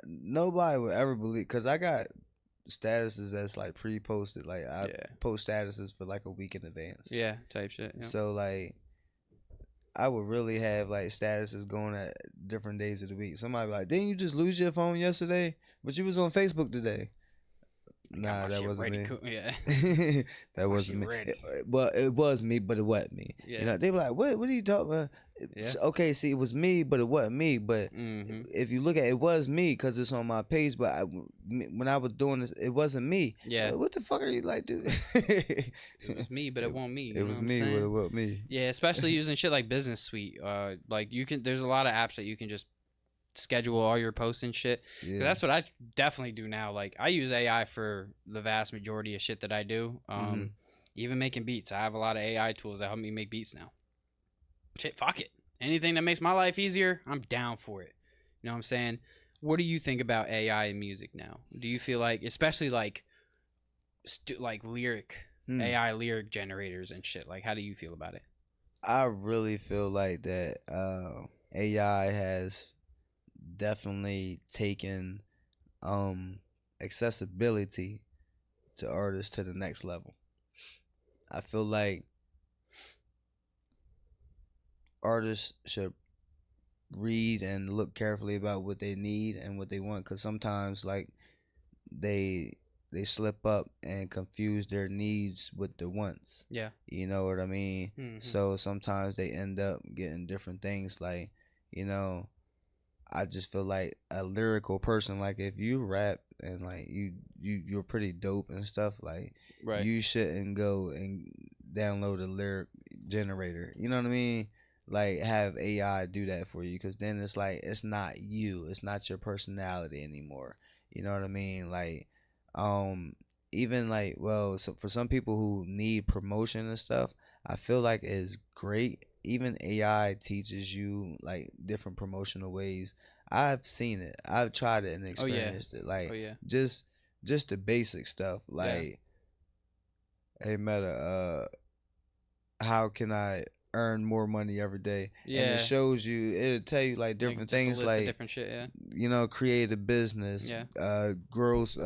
nobody would ever believe, because I got statuses that's like pre-posted. Like I post statuses for like a week in advance. Yeah, type shit. Yeah. So like I would really have like statuses going at different days of the week. Somebody be like, didn't you just lose your phone yesterday? But you was on Facebook today. Nah, that wasn't me. Yeah. That wasn't me. Well, it was me, but it wasn't me. Yeah. You know, they were like, what are you talking about? Yeah. Okay, see, it was me, but it wasn't me. But if you look at it, it was me because it's on my page. But when I was doing this, it wasn't me. Yeah. What the fuck are you like, dude? It was me, but it wasn't me. It was me, but it wasn't me. Yeah, especially using shit like Business Suite. Like there's a lot of apps that you can just schedule all your posts and shit. Yeah. That's what I definitely do now. Like I use AI for the vast majority of shit that I do. Even making beats. I have a lot of AI tools that help me make beats now. Shit, fuck it. Anything that makes my life easier, I'm down for it. You know what I'm saying? What do you think about AI in music now? Do you feel like, especially like lyric AI lyric generators and shit, like how do you feel about it? I really feel like that AI has definitely taken accessibility to artists to the next level. I feel like artists should read and look carefully about what they need and what they want, because sometimes like they slip up and confuse their needs with the wants. Yeah, you know what I mean. So sometimes they end up getting different things. Like, you know, I just feel like a lyrical person, like if you rap and like you're pretty dope and stuff, like you shouldn't go and download a lyric generator. You know what I mean? Like have AI do that for you, because then it's like it's not you, it's not your personality anymore. You know what I mean? Like even like, well, so for some people who need promotion and stuff, I feel like it's great. Even AI teaches you like different promotional ways. I've seen it. I've tried it and experienced it. Like just the basic stuff. Like, hey Meta, how can I earn more money every day? Yeah. And it shows you, it'll tell you like different things, like different shit, you know, create a business, grows,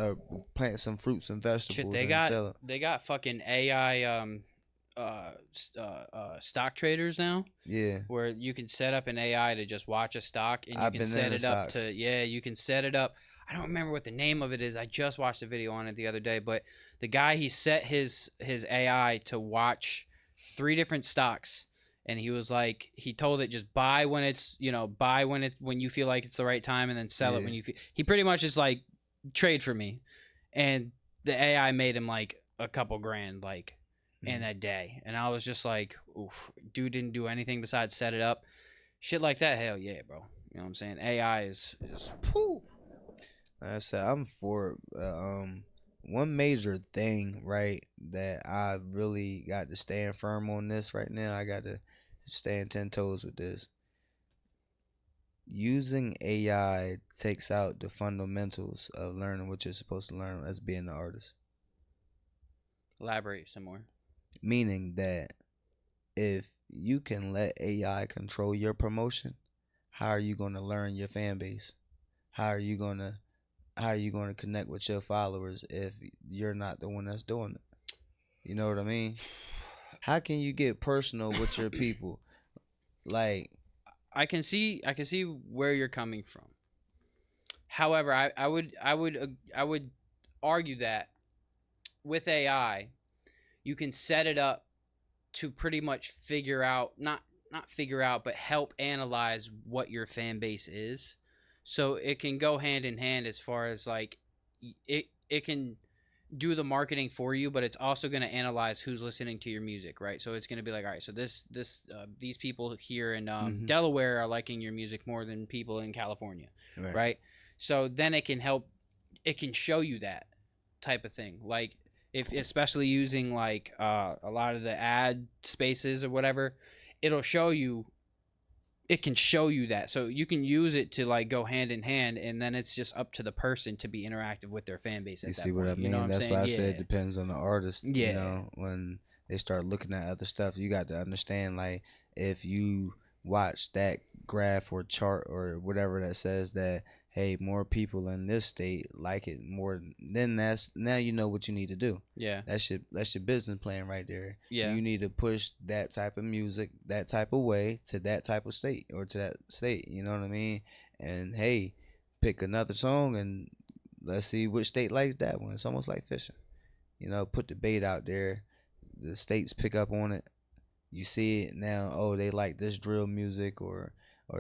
plant some fruits and vegetables. Shit, they got fucking AI stock traders now. Yeah. Where you can set up an AI to just watch a stock, and you can set it up to you can set it up. I don't remember what the name of it is. I just watched a video on it the other day, but the guy, he set his AI to watch 3 different stocks, and he was like, he told it just buy when it's, you know, when you feel like it's the right time, and then sell it when you feel. He pretty much just like trade for me, and the AI made him like a couple grand like in a day, and I was just like, oof, dude didn't do anything besides set it up. Shit like that, hell yeah, bro. You know what I'm saying? AI is phew. Like I said, I'm for one major thing, right, that I really got to stand firm on this right now. I got to stand 10 toes with this. Using AI takes out the fundamentals of learning what you're supposed to learn as being an artist. Elaborate some more. Meaning that if you can let AI control your promotion, how are you going to learn your fan base? How are you going to how are you going to connect with your followers if you're not the one that's doing it? You know what I mean? How can you get personal with your people? Like, I can see where you're coming from. However, I would argue that with AI, you can set it up to pretty much figure out, not figure out, but help analyze what your fan base is. So it can go hand in hand as far as like it can do the marketing for you, but it's also going to analyze who's listening to your music, right? So it's going to be like, all right, so these people here in mm-hmm. Delaware are liking your music more than people in California, right? So then it can help, it can show you that type of thing, like if especially using like a lot of the ad spaces or whatever, it'll show you, it can show you that, so you can use it to like go hand in hand, and then it's just up to the person to be interactive with their fan base at You that see point. what I mean? You know what I'm That's saying? why I Yeah. said it depends on the artist. Yeah. You know, when they start looking at other stuff, you got to understand, like, if you watch that graph or chart or whatever that says that, hey, more people in this state like it more, then that's, now you know what you need to do. Yeah. That's your business plan right there. Yeah. You need to push that type of music that type of way to that type of state or to that state. You know what I mean? And hey, pick another song and let's see which state likes that one. It's almost like fishing. You know, put the bait out there. The states pick up on it. You see it now. Oh, they like this drill music, or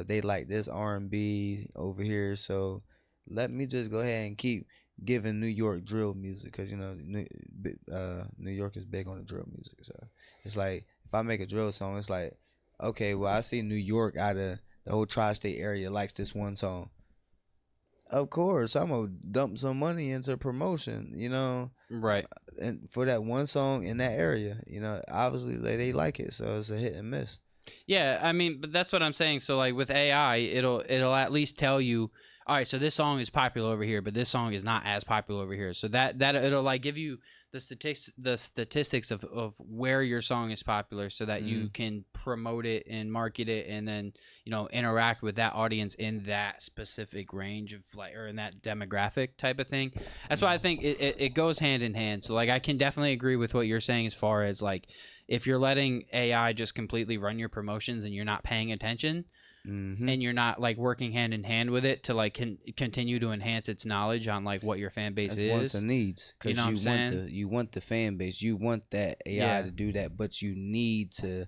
they like this R&B over here. So let me just go ahead and keep giving New York drill music, because you know New York is big on the drill music. So it's like if I make a drill song, it's like, okay, well I see New York out of the whole tri-state area likes this one song. Of course, I'm gonna dump some money into promotion, you know, Right. and for that one song in that area, you know, obviously they like it, so it's a hit and miss. Yeah, I mean, but that's what I'm saying. So like with AI, it'll at least tell you, all right, so this song is popular over here, but this song is not as popular over here. So that it'll like give you the statistics of where your song is popular, so that you can promote it and market it, and then interact with that audience in that specific range of like, or in that demographic type of thing. That's why I think it goes hand in hand. So like I can definitely agree with what you're saying as far as like, if you're letting AI just completely run your promotions and you're not paying attention, and you're not like working hand in hand with it to like continue to enhance its knowledge on like what your fan base is, wants and needs, because you want the fan base, you want that AI to do that, but you need to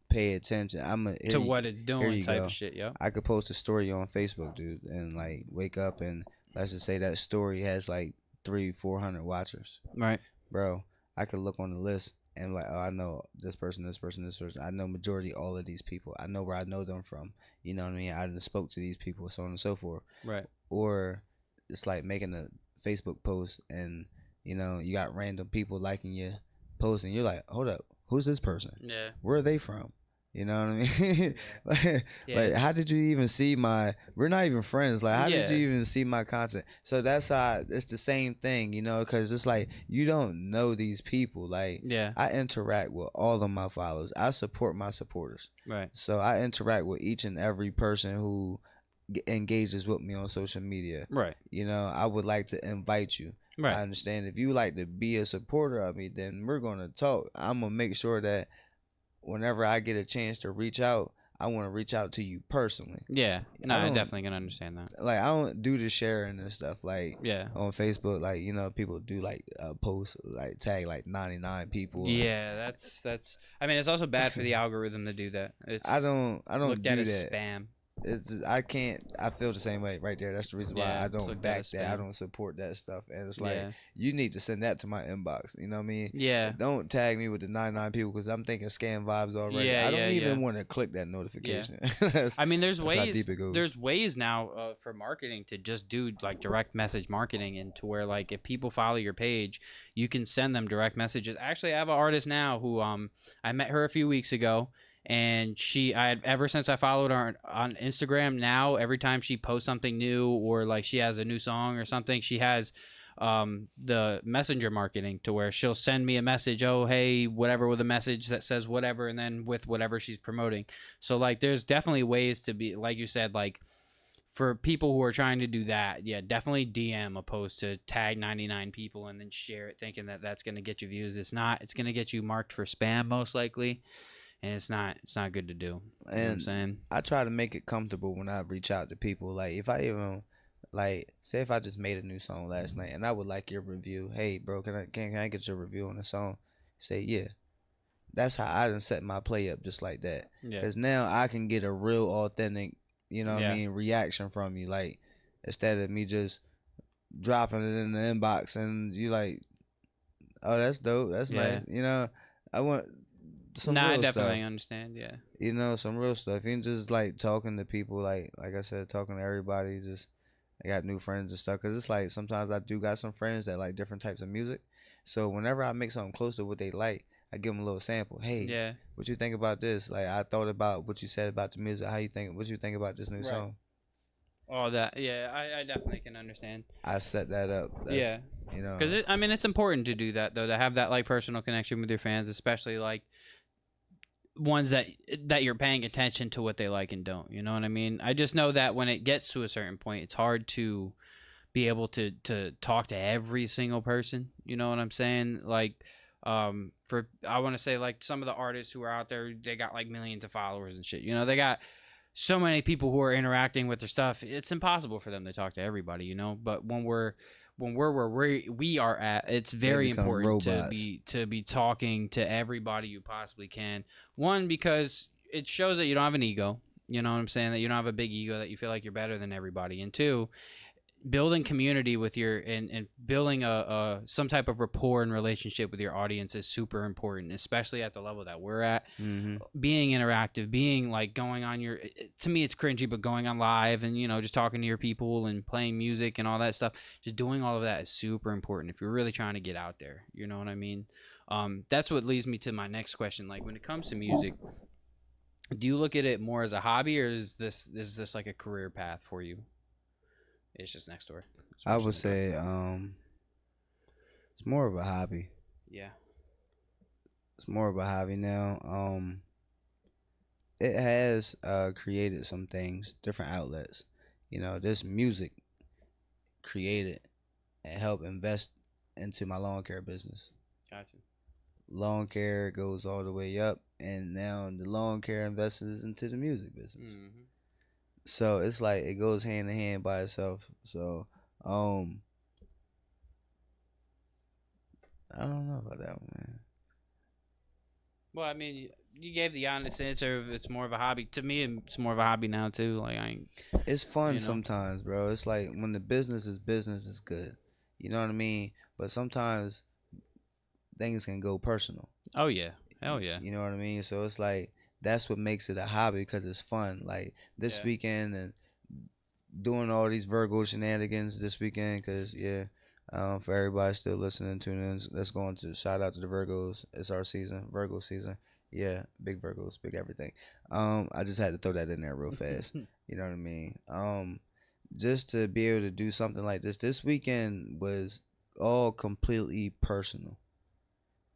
pay attention. To what it's doing type of shit. Yeah, I could post a story on Facebook, dude, and like wake up and let's just say that story has like 300-400 watchers, right, bro. I could look on the list and like, oh, I know this person, this person, this person. I know majority all of these people. I know where I know them from. You know what I mean? I just spoke to these people, so on and so forth. Right. Or it's like making a Facebook post and you got random people liking your post and you're like, hold up, who's this person? Yeah. Where are they from? You know what I mean? like how did you even see we're not even friends. Like, how did you even see my content? So that's how it's the same thing, because it's like you don't know these people. Like, I interact with all of my followers. I support my supporters. Right. So I interact with each and every person who engages with me on social media. Right. I would like to invite you. Right. I understand if you like to be a supporter of me, then we're going to talk. I'm going to make sure that whenever I get a chance to reach out, I want to reach out to you personally. Yeah, no, I definitely can understand that. Like, I don't do the sharing and stuff like on Facebook. Like, people do like posts like tag like 99 people. Yeah, that's. I mean, it's also bad for the algorithm to do that. It's I don't looked do at as that. spam. I can't. I feel the same way right there. That's the reason why I don't back that. I don't support that stuff. And it's like, you need to send that to my inbox. You know what I mean? Yeah. Don't tag me with the 99 people, because I'm thinking scam vibes already. I don't even want to click that notification. I mean, there's ways. There's ways now for marketing to just do like direct message marketing, and to where like if people follow your page, you can send them direct messages. Actually, I have an artist now who I met her a few weeks ago. And ever since I followed her on Instagram, now every time she posts something new, or like she has a new song or something, she has the messenger marketing, to where she'll send me a message, oh hey, whatever, with a message that says whatever, and then with whatever she's promoting. So like there's definitely ways to be, like you said, like for people who are trying to do that, yeah, definitely DM opposed to tag 99 people and then share it thinking that that's going to get you views. It's not. It's going to get you marked for spam most likely, and it's not. It's not good to do. You know what I'm And saying? I try to make it comfortable when I reach out to people. Like if I even like say if I just made a new song last night and I would like your review. Hey bro, can I get your review on the song? Say yeah. That's how I done set my play up just like that. Yeah. Cause now I can get a real authentic, what I Yeah. mean, reaction from you. Like instead of me just dropping it in the inbox and you like, oh that's dope, that's Yeah. nice. I want some Nah, I real stuff. definitely understand. Yeah. Some real stuff. You ain't just like talking to people, like I said, talking to everybody. Just I got new friends and stuff. Cause it's like sometimes I do got some friends that like different types of music. So whenever I make something close to what they like, I give them a little sample. Hey, Yeah. what you think about this? Like I thought about what you said about the music. How you think? What you think about this new Right. song? All that. Yeah, I definitely can understand. I set that up. Yeah. Because I mean, it's important to do that though, to have that like personal connection with your fans, especially like ones that you're paying attention to what they like and don't. You know what I mean? I just know that when it gets to a certain point, it's hard to be able to talk to every single person. You know what I'm saying? Like, for I want to say like some of the artists who are out there, they got like millions of followers and shit. You know, they got so many people who are interacting with their stuff. It's impossible for them to talk to everybody. You know, but when we're where we are at, it's very become important robots. to be talking to everybody you possibly can. One, because it shows that you don't have an ego. You know what I'm saying? That you don't have a big ego, that you feel like you're better than everybody. And two, building community with your and building a some type of rapport and relationship with your audience is super important, especially at the level that we're at. Mm-hmm. Being interactive, being like going on your, to me it's cringy, but going on live and just talking to your people and playing music and all that stuff, just doing all of that is super important if you're really trying to get out there. You know what I mean? That's what leads me to my next question. Like, when it comes to music, do you look at it more as a hobby, or is this like a career path for you? It's just next door. I would say it's more of a hobby. Yeah. It's more of a hobby now. It has created some things, different outlets. This music created and helped invest into my lawn care business. Gotcha. Lawn care goes all the way up, and now the lawn care invests into the music business. Mm-hmm. So it's like it goes hand in hand by itself. So I don't know about that one, man. Well, I mean, you gave the honest answer of it's more of a hobby. To me, it's more of a hobby now too. Like, I ain't. It's fun sometimes, bro. It's like when the business, it's good. You know what I mean? But sometimes things can go personal. Oh yeah, hell yeah. You know what I mean? So it's like that's what makes it a hobby, because it's fun. Like this weekend and doing all these Virgo shenanigans this weekend, because for everybody still listening, tuning in, let's go on to shout out to the Virgos. It's our season, Virgo season. Yeah, big Virgos, big everything. I just had to throw that in there real fast. You know what I mean? Just to be able to do something like this weekend was all completely personal.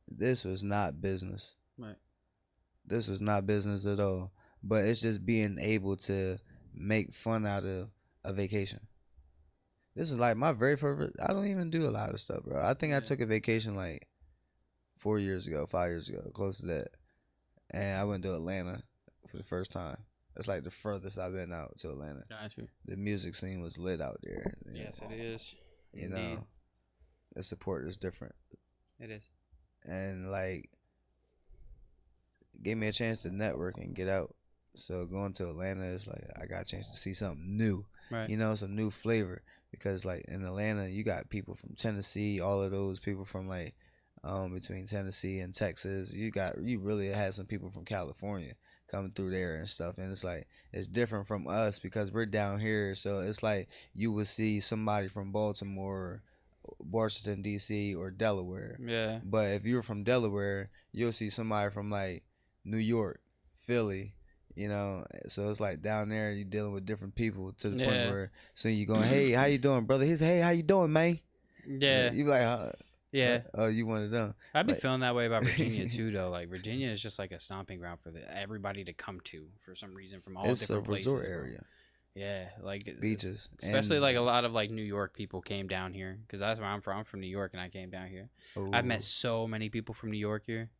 This was not business. Right. This was not business at all. But it's just being able to make fun out of a vacation. This is like my very first. I don't even do a lot of stuff, bro. I think I took a vacation like 4 years ago, 5 years ago, close to that. And I went to Atlanta for the first time. That's like the furthest I've been out to Atlanta. Gotcha. The music scene was lit out there. Yes, it is. The support is different. It is. And like, gave me a chance to network and get out. So going to Atlanta is like I got a chance to see something new. Right. Some new flavor. Because like in Atlanta, you got people from Tennessee, all of those people from like between Tennessee and Texas. You really had some people from California coming through there and stuff. And it's like it's different from us because we're down here. So it's like you would see somebody from Baltimore, Washington D.C. or Delaware. Yeah. But if you're from Delaware, you'll see somebody from like New York, Philly. So it's like down there you're dealing with different people to the point where so you going, hey, how you doing, brother? He's, hey, how you doing, man? Yeah. You like, yeah. Oh, you one of them. I'd be feeling that way about Virginia too, though. Like Virginia is just like a stomping ground for everybody to come to for some reason from all different places. It's a resort area. Yeah, like beaches, especially like a and lot of like New York people came down here because that's where I'm from. I'm from New York, and I came down here. I've met oh, so many people from New York here.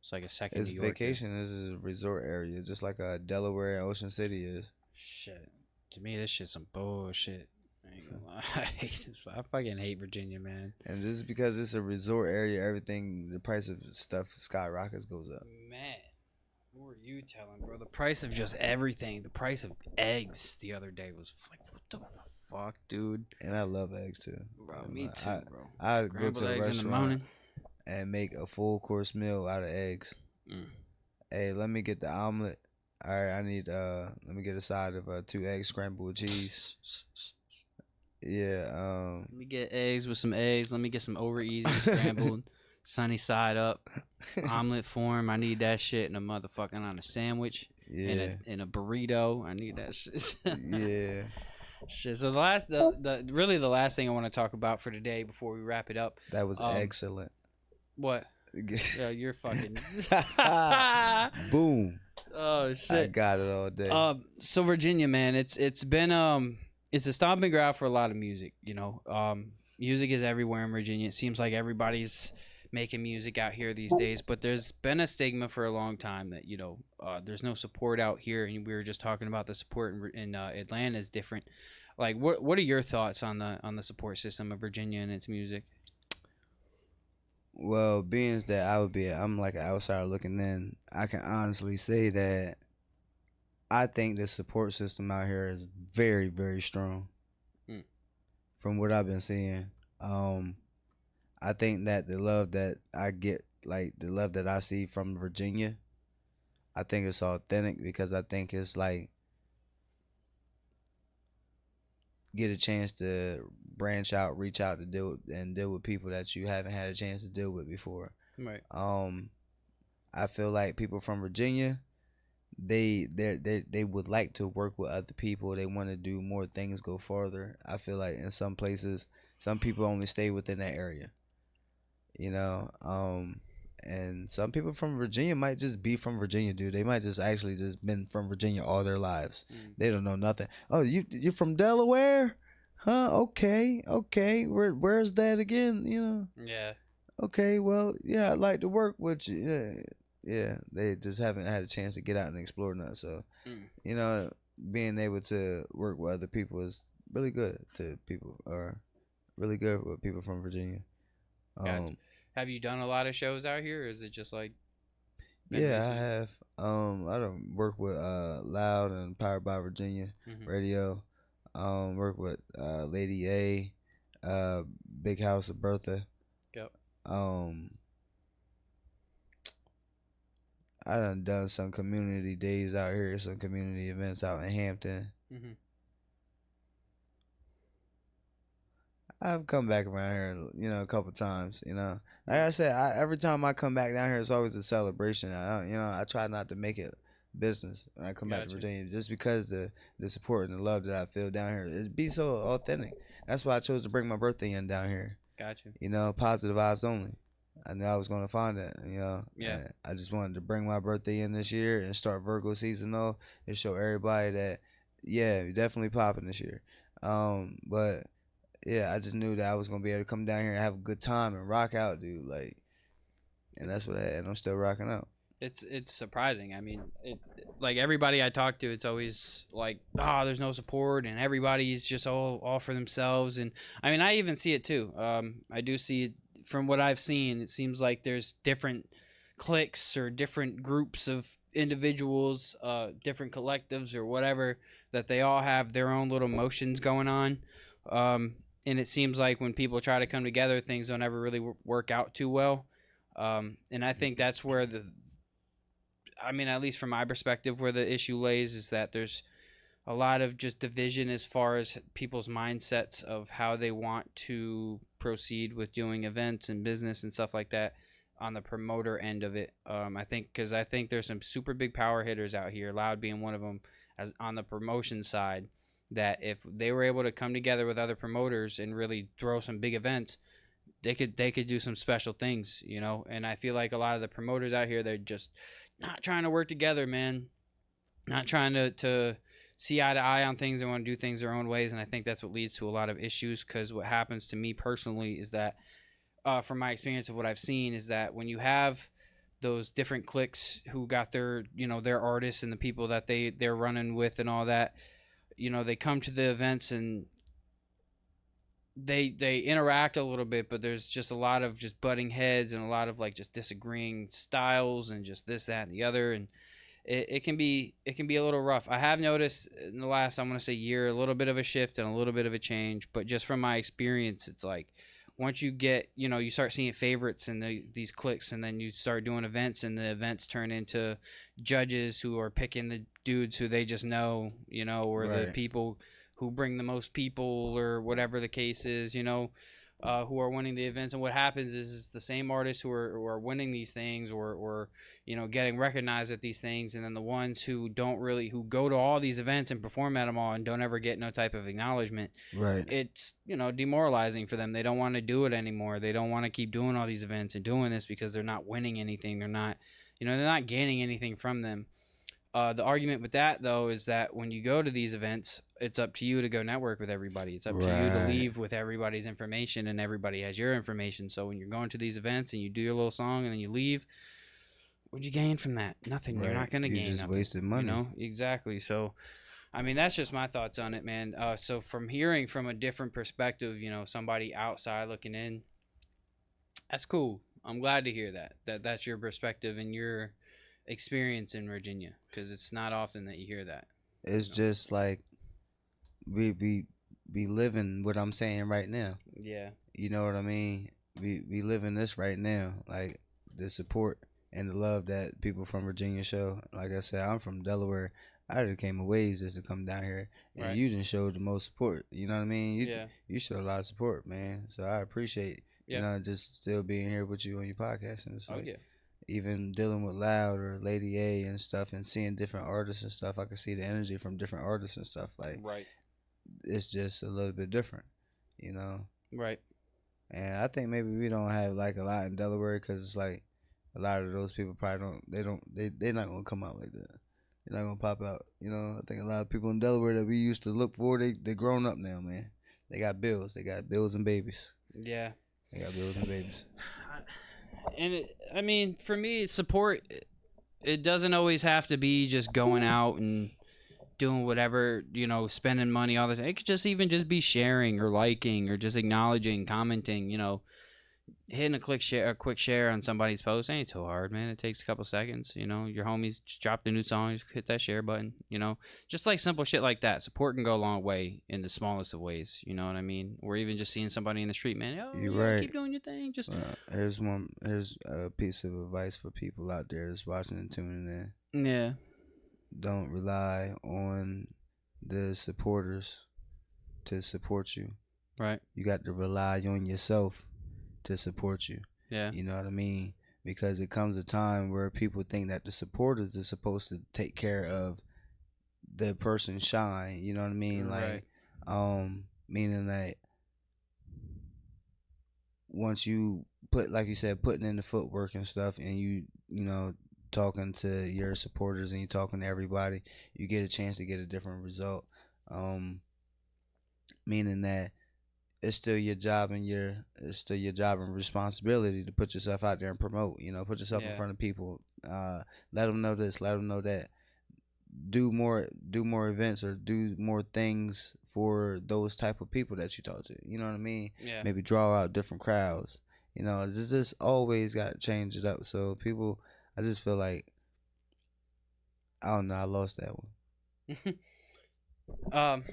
It's like a second it's New York here. vacation. This is a resort area, just like Delaware and Ocean City is. Shit, to me this shit's some bullshit. I ain't gonna lie. I hate this. I fucking hate Virginia, man. And just because it's a resort area, everything, the price of stuff skyrockets goes up. Man, what were you telling, bro? The price of just everything. The price of eggs the other day was like, what the fuck, dude? And I love eggs too. Bro, me too, bro. I go Scrambled to a eggs in the restaurant morning. and make a full course meal out of eggs. Mm. Hey, let me get the omelet. All right, I need let me get a side of 2 eggs scrambled with cheese. Yeah, Let me get eggs with some eggs. Let me get some over easy scrambled, sunny side up, omelet form. I need that shit in a motherfucking on a sandwich. yeah, In a burrito. I need that shit. yeah. Shit. So the really the last thing I want to talk about for today before we wrap it up. That was excellent. What? Yeah, you're fucking. Boom. Oh shit. I got it all day. So Virginia, man, it's been it's a stomping ground for a lot of music. You know, music is everywhere in Virginia. It seems like everybody's making music out here these days, but there's been a stigma for a long time that there's no support out here, and we were just talking about the support in Atlanta is different. Like, what are your thoughts on the support system of Virginia and its music? Well, being that I'm like an outsider looking in, I can honestly say that I think the support system out here is very, very strong. Mm. From what I've been seeing, I think that the love that I get, like the love that I see from Virginia, I think it's authentic because I think it's like get a chance to branch out, reach out to deal with people that you haven't had a chance to deal with before. Right. I feel like people from Virginia, they would like to work with other people. They want to do more things, go farther. I feel like in some places, some people only stay within that area. You know, and some people from Virginia might just be from Virginia, dude. They might just actually just been from Virginia all their lives. They don't know nothing. Oh, you're from Delaware? Huh? Okay. Where's that again? You know? Yeah. Okay, well, yeah, I'd like to work with you. Yeah. They just haven't had a chance to get out and explore nothing. So, you know, being able to work with other people is really good to people, or really good with people from Virginia. Gotcha. Have you done a lot of shows out here, or is it just like? Yeah, I have. I don't work with Loud and Powered by Virginia Radio. Work with Lady A, Big House of Bertha. Yep. I done some community days out here, some community events out in Hampton. I've come back around here, you know, a couple times. You know, like I said, every time I come back down here, it's always a celebration. I try not to make it business when I come back to Virginia, just because the support and the love that I feel down here, it be so authentic. That's why I chose to bring my birthday in down here. Gotcha. You know, positive vibes only. I knew I was going to find it. You know, yeah. And I just wanted to bring my birthday in this year and start Virgo season off and show everybody that, yeah, you're definitely popping this year. But yeah, I just knew that I was gonna be able to come down here and have a good time and rock out, dude. Like, and that's what and I'm still rocking out. It's surprising. I mean, like everybody I talk to, it's always like, there's no support, and everybody's just all for themselves. And I mean, I even see it too. I do see it from what I've seen. It seems like there's different cliques or different groups of individuals, different collectives or whatever, that they all have their own little motions going on. And it seems like when people try to come together, things don't ever really work out too well. And I think that's where at least from my perspective, where the issue lays is that there's a lot of just division as far as people's mindsets of how they want to proceed with doing events and business and stuff like that on the promoter end of it. I think there's some super big power hitters out here, Loud being one of them, as on the promotion side, that if they were able to come together with other promoters and really throw some big events, they could do some special things, you know. And I feel like a lot of the promoters out here, they're just not trying to work together, man. Not trying to see eye to eye on things and want to do things their own ways, and I think that's what leads to a lot of issues. Because what happens to me personally is that, from my experience of what I've seen, is that when you have those different cliques who got their their artists and the people that they're running with and all that, they come to the events and they interact a little bit, but there's just a lot of just butting heads and a lot of like just disagreeing styles and just this, that, and the other, and it can be a little rough. I have noticed in the last, I'm gonna say, year, a little bit of a shift and a little bit of a change, but just from my experience, it's like once you get, you start seeing favorites in these cliques, and then you start doing events, and the events turn into judges who are picking the dudes who they just know, or the Right. people who bring the most people, or whatever the case is, who are winning the events. And what happens is it's the same artists who are winning these things, or getting recognized at these things, and then the ones who don't really, who go to all these events and perform at them all and don't ever get no type of acknowledgement. Right. It's demoralizing for them. They don't want to do it anymore. They don't want to keep doing all these events and doing this because they're not winning anything. They're not gaining anything from them. The argument with that, though, is that when you go to these events, it's up to you to go network with everybody. It's up to you to Right. leave with everybody's information, and everybody has your information. So when you're going to these events and you do your little song and then you leave, what'd you gain from that? Nothing. You're Right. not going to You gain just nothing. wasted money. Exactly. So, I mean, that's just my thoughts on it, man. So from hearing from a different perspective, somebody outside looking in, that's cool. I'm glad to hear that's your perspective and your experience in Virginia, because it's not often that you hear that. It's just like we living what I'm saying right now. Yeah. You know what I mean? We living this right now. Like the support and the love that people from Virginia show. Like I said, I'm from Delaware. I just came a ways just to come down here, and Right. you didn't show the most support. You know what I mean? You Yeah. you showed a lot of support, man. So I appreciate Yep. just still being here with you on your podcast, and it's Oh like yeah. even dealing with Loud or Lady A and stuff, and seeing different artists and stuff. I can see the energy from different artists and stuff. Like Right. it's just a little bit different, you know. Right. And I think maybe we don't have like a lot in Delaware because it's like a lot of those people probably don't. They don't. They're not gonna come out like that. They're not gonna pop out. You know. I think a lot of people in Delaware that we used to look for, they grown up now, man. They got bills. They got bills and babies. Yeah. They got bills and babies. And I mean, for me, support. It doesn't always have to be just going out and doing whatever, spending money all the time. It could just even just be sharing or liking or just acknowledging, commenting. Hitting a quick share on somebody's post ain't so hard, man. It takes a couple seconds. Your homies just dropped a new song, just hit that share button. Just like simple shit like that. Support can go a long way in the smallest of ways. You know what I mean? Or even just seeing somebody in the street, man. Oh, You're yeah, right. keep doing your thing. Just Here's a piece of advice for people out there that's watching and tuning in. yeah, Don't rely on the supporters to support you. right. You got to rely on yourself to support you. Yeah, You know what I mean? Because it comes a time where people think that the supporters is supposed to take care of the person shine. You know what I mean? right. Like, meaning that once you put, like you said, putting in the footwork and stuff, and talking to your supporters and you talking to everybody, you get a chance to get a different result. Um, Meaning that it's still your job and responsibility to put yourself out there and promote. Put yourself in Yeah, front of people. Let them know this. Let them know that. Do more events or do more things for those type of people that you talk to. You know what I mean? yeah. Maybe draw out different crowds. It's just always got to change it up. So people, I just feel like I don't know. I lost that one. um,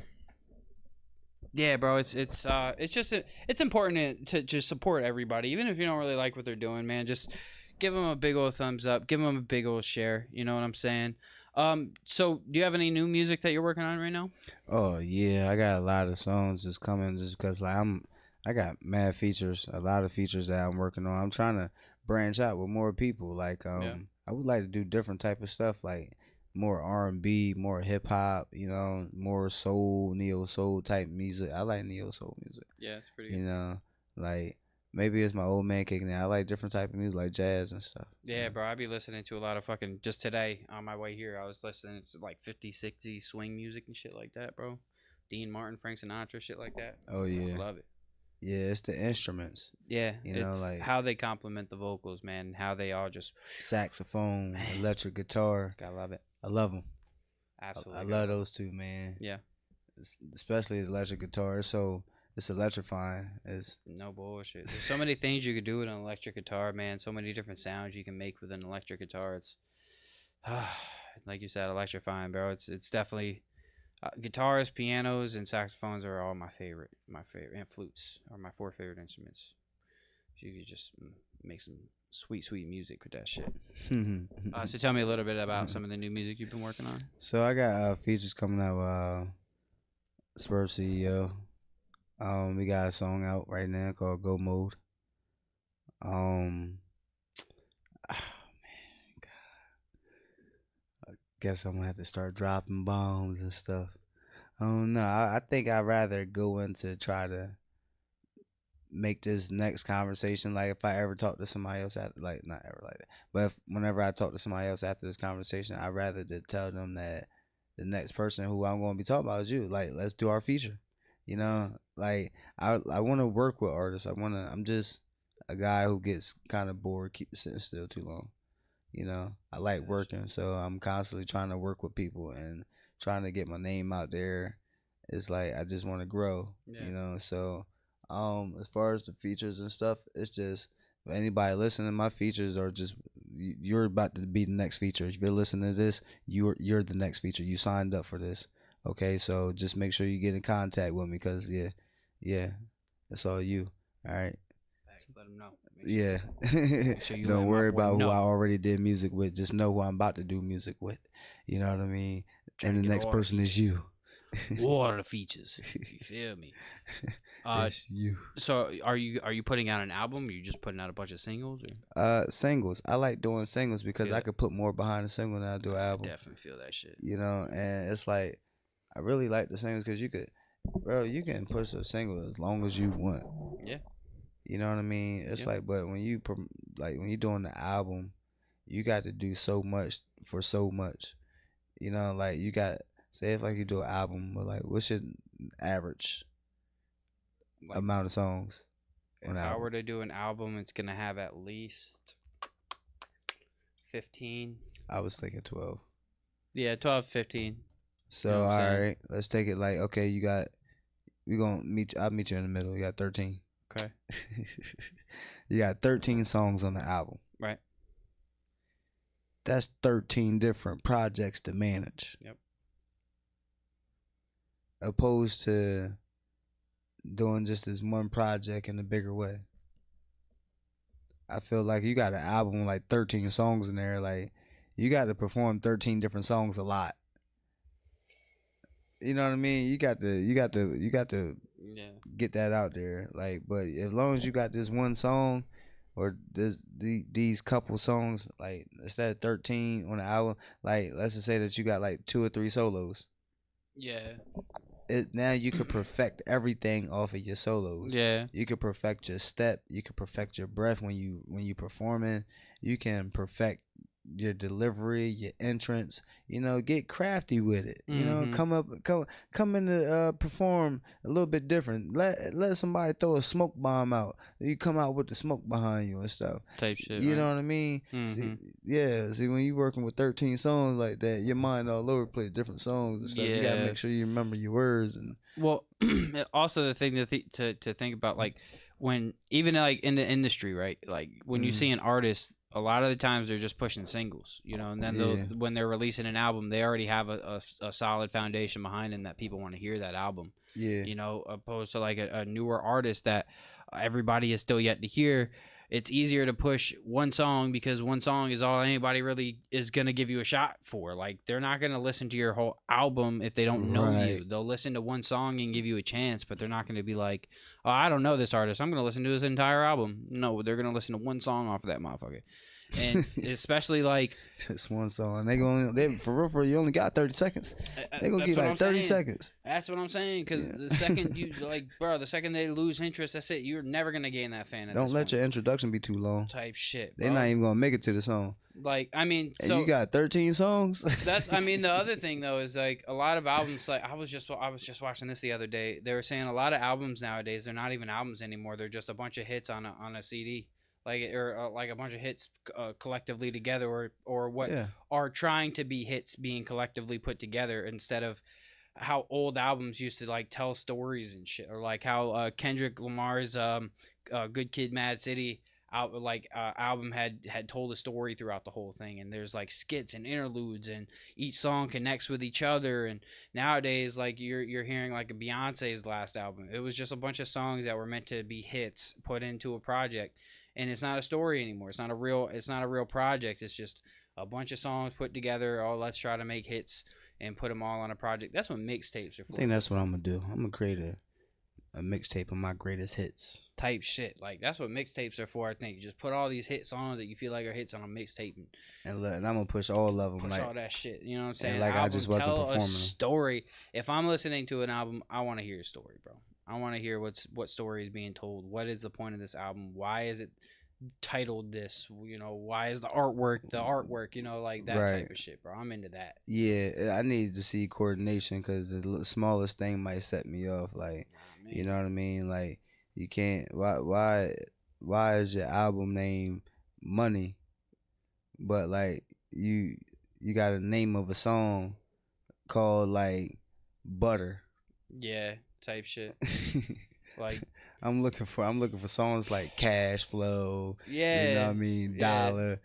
yeah, bro. It's just it's important to just support everybody, even if you don't really like what they're doing, man. Just give them a big old thumbs up. Give them a big old share. You know what I'm saying? So do you have any new music that you're working on right now? Oh yeah, I got a lot of songs just coming just because like I got mad features, a lot of features that I'm working on. I'm trying to branch out with more people. Like Yeah. I would like to do different type of stuff like more R&B, more hip hop, more soul, neo soul type music. I like neo soul music. Yeah, it's pretty You good. know, like maybe it's my old man kicking in. I like different type of music, like jazz and stuff. Yeah, bro, I be listening to a lot of fucking. Just today on my way here, I was listening to like 50, 60 swing music and shit like that, bro. Dean Martin, Frank Sinatra, shit like that. Oh yeah, Love it. yeah. It's the instruments, Yeah, you know, it's like how they complement the vocals, man. And how they all just, saxophone, man, electric guitar. I love it. I love them. Absolutely, I gotta love love those two, man. it. Yeah, Especially the electric guitar. It's electrifying. It's no bullshit. There's so many things you could do with an electric guitar, man. So many different sounds you can make with an electric guitar. It's like you said, electrifying, bro. It's definitely guitars, pianos, and saxophones are all my favorite. My favorite, and flutes are my four favorite instruments. You could just make some sweet, sweet music with that shit. So tell me a little bit about some of the new music you've been working on. So I got features coming out. Swerve CEO. We got a song out right now called Go Mode. Oh man, God. I guess I'm gonna have to start dropping bombs and stuff. I don't know. I think I'd rather go into try to make this next conversation. Like if I ever talk to somebody else after, like not ever like that, but whenever I talk to somebody else after this conversation, I'd rather to tell them that the next person who I'm going to be talking about is you. Like let's do our feature. You know, like I want to work with artists. I'm just a guy who gets kind of bored sitting still too long. You know, I like working, so I'm constantly trying to work with people and trying to get my name out there. It's like I just want to grow, you know. So, as far as the features and stuff, it's just if anybody listening, my features are just you're about to be the next feature. If you're listening to this, you're the next feature. You signed up for this, okay? So just make sure you get in contact with me, cause yeah, that's all you. All right. Let them know. Yeah. Sure you Don't worry about who know. I already did music with. Just know who I'm about to do music with. You know what I mean? And the next person is you. What are the features? You feel me? Yes, you. So are you putting out an album? Or you just putting out a bunch of singles? Singles. I like doing singles because Feel I it. could put more behind a single than I do an I album. definitely feel that shit. You know, and it's like I really like the singles because you can push a single as long as you want. Yeah. You know what I mean? It's like, but when you when you're doing the album, you got to do so much for so much. You know, like you got say if like you do an album, but like what's your average amount of songs? If I were to do an album, it's gonna have at least 15. I was thinking 12. Yeah, 12, 15. So You know what I'm all saying? right, let's take it like okay, we gonna meet. I'll meet you in the middle. You got 13. Okay. You got 13 songs on the album. Right. That's 13 different projects to manage. Yep. Opposed to doing just this one project in a bigger way. I feel like you got an album with like 13 songs in there. Like you got to perform 13 different songs a lot. You know what I mean? You got to get that out there. Like, but as long as you got this one song or these couple songs, like instead of 13 on the album, like let's just say that you got like 2 or 3 solos. Yeah. Now you could perfect everything off of your solos. Yeah. You could perfect your step. You could perfect your breath when you performing. You can perfect your delivery, your entrance. You know, get crafty with it. You know, come in to perform a little bit different. Let somebody throw a smoke bomb out. You come out with the smoke behind you and stuff. Type shit. You right? know what I mean? See, when you working with 13 songs like that, your mind all over the place, different songs and stuff. You gotta make sure you remember your words and. Well, also the thing to think about, like when even like in the industry, right? Like when you see an artist, a lot of the times they're just pushing singles, you know, and then when they're releasing an album, they already have a solid foundation behind them that people want to hear that album. Yeah. You know, opposed to like a newer artist that everybody is still yet to hear. It's easier to push one song because one song is all anybody really is going to give you a shot for. Like, they're not going to listen to your whole album if they don't know you. They'll listen to one song and give you a chance, but they're not going to be like, oh, I don't know this artist, I'm going to listen to his entire album. No, they're going to listen to one song off of that motherfucker. And especially like Just one song. They for real, you only got 30 seconds. They gonna that's give what like I'm 30 saying. seconds. That's what I'm saying. Because Yeah. the second you like, bro, the second they lose interest, that's it. You're never gonna gain that fan. At Don't this let point. your introduction be too long. Type shit, bro. They're not even gonna make it to the song. Like, I mean, And so you got 13 songs. that's. I mean, the other thing though is like a lot of albums. Like I was just watching this the other day. They were saying a lot of albums nowadays they're not even albums anymore. They're just a bunch of hits on a CD. Like or like a bunch of hits collectively together, or what Yeah. are trying to be hits being collectively put together instead of how old albums used to like tell stories and shit, or like how Kendrick Lamar's Good Kid, Mad City album had told a story throughout the whole thing, and there's like skits and interludes, and each song connects with each other. And nowadays, like you're hearing like a Beyonce's last album, it was just a bunch of songs that were meant to be hits put into a project, and it's not a story anymore. It's not a real project. It's just a bunch of songs put together. Oh, let's try to make hits and put them all on a project. That's what mixtapes are for. I think that's what I'm gonna do. I'm gonna create a mixtape of my greatest hits. Type shit. Like that's what mixtapes are for. I think you just put all these hit songs that you feel like are hits on a mixtape And I'm gonna push all of them. push Like, all that shit. You know what I'm saying? and like I just wasn't tell performing a them. story. If I'm listening to an album, I want to hear a story, bro. I want to hear what story is being told. What is the point of this album? Why is it titled this? You know, why is the artwork? You know, like that Right. type of shit, bro. I'm into that. Yeah, I need to see coordination because the smallest thing might set me off. Like, Nah, you know what I mean? Like, you can't. Why is your album name Money, but like you got a name of a song called like Butter. Yeah, type shit. Like I'm looking for songs like Cash Flow. yeah, You know what I mean? yeah. Dollar.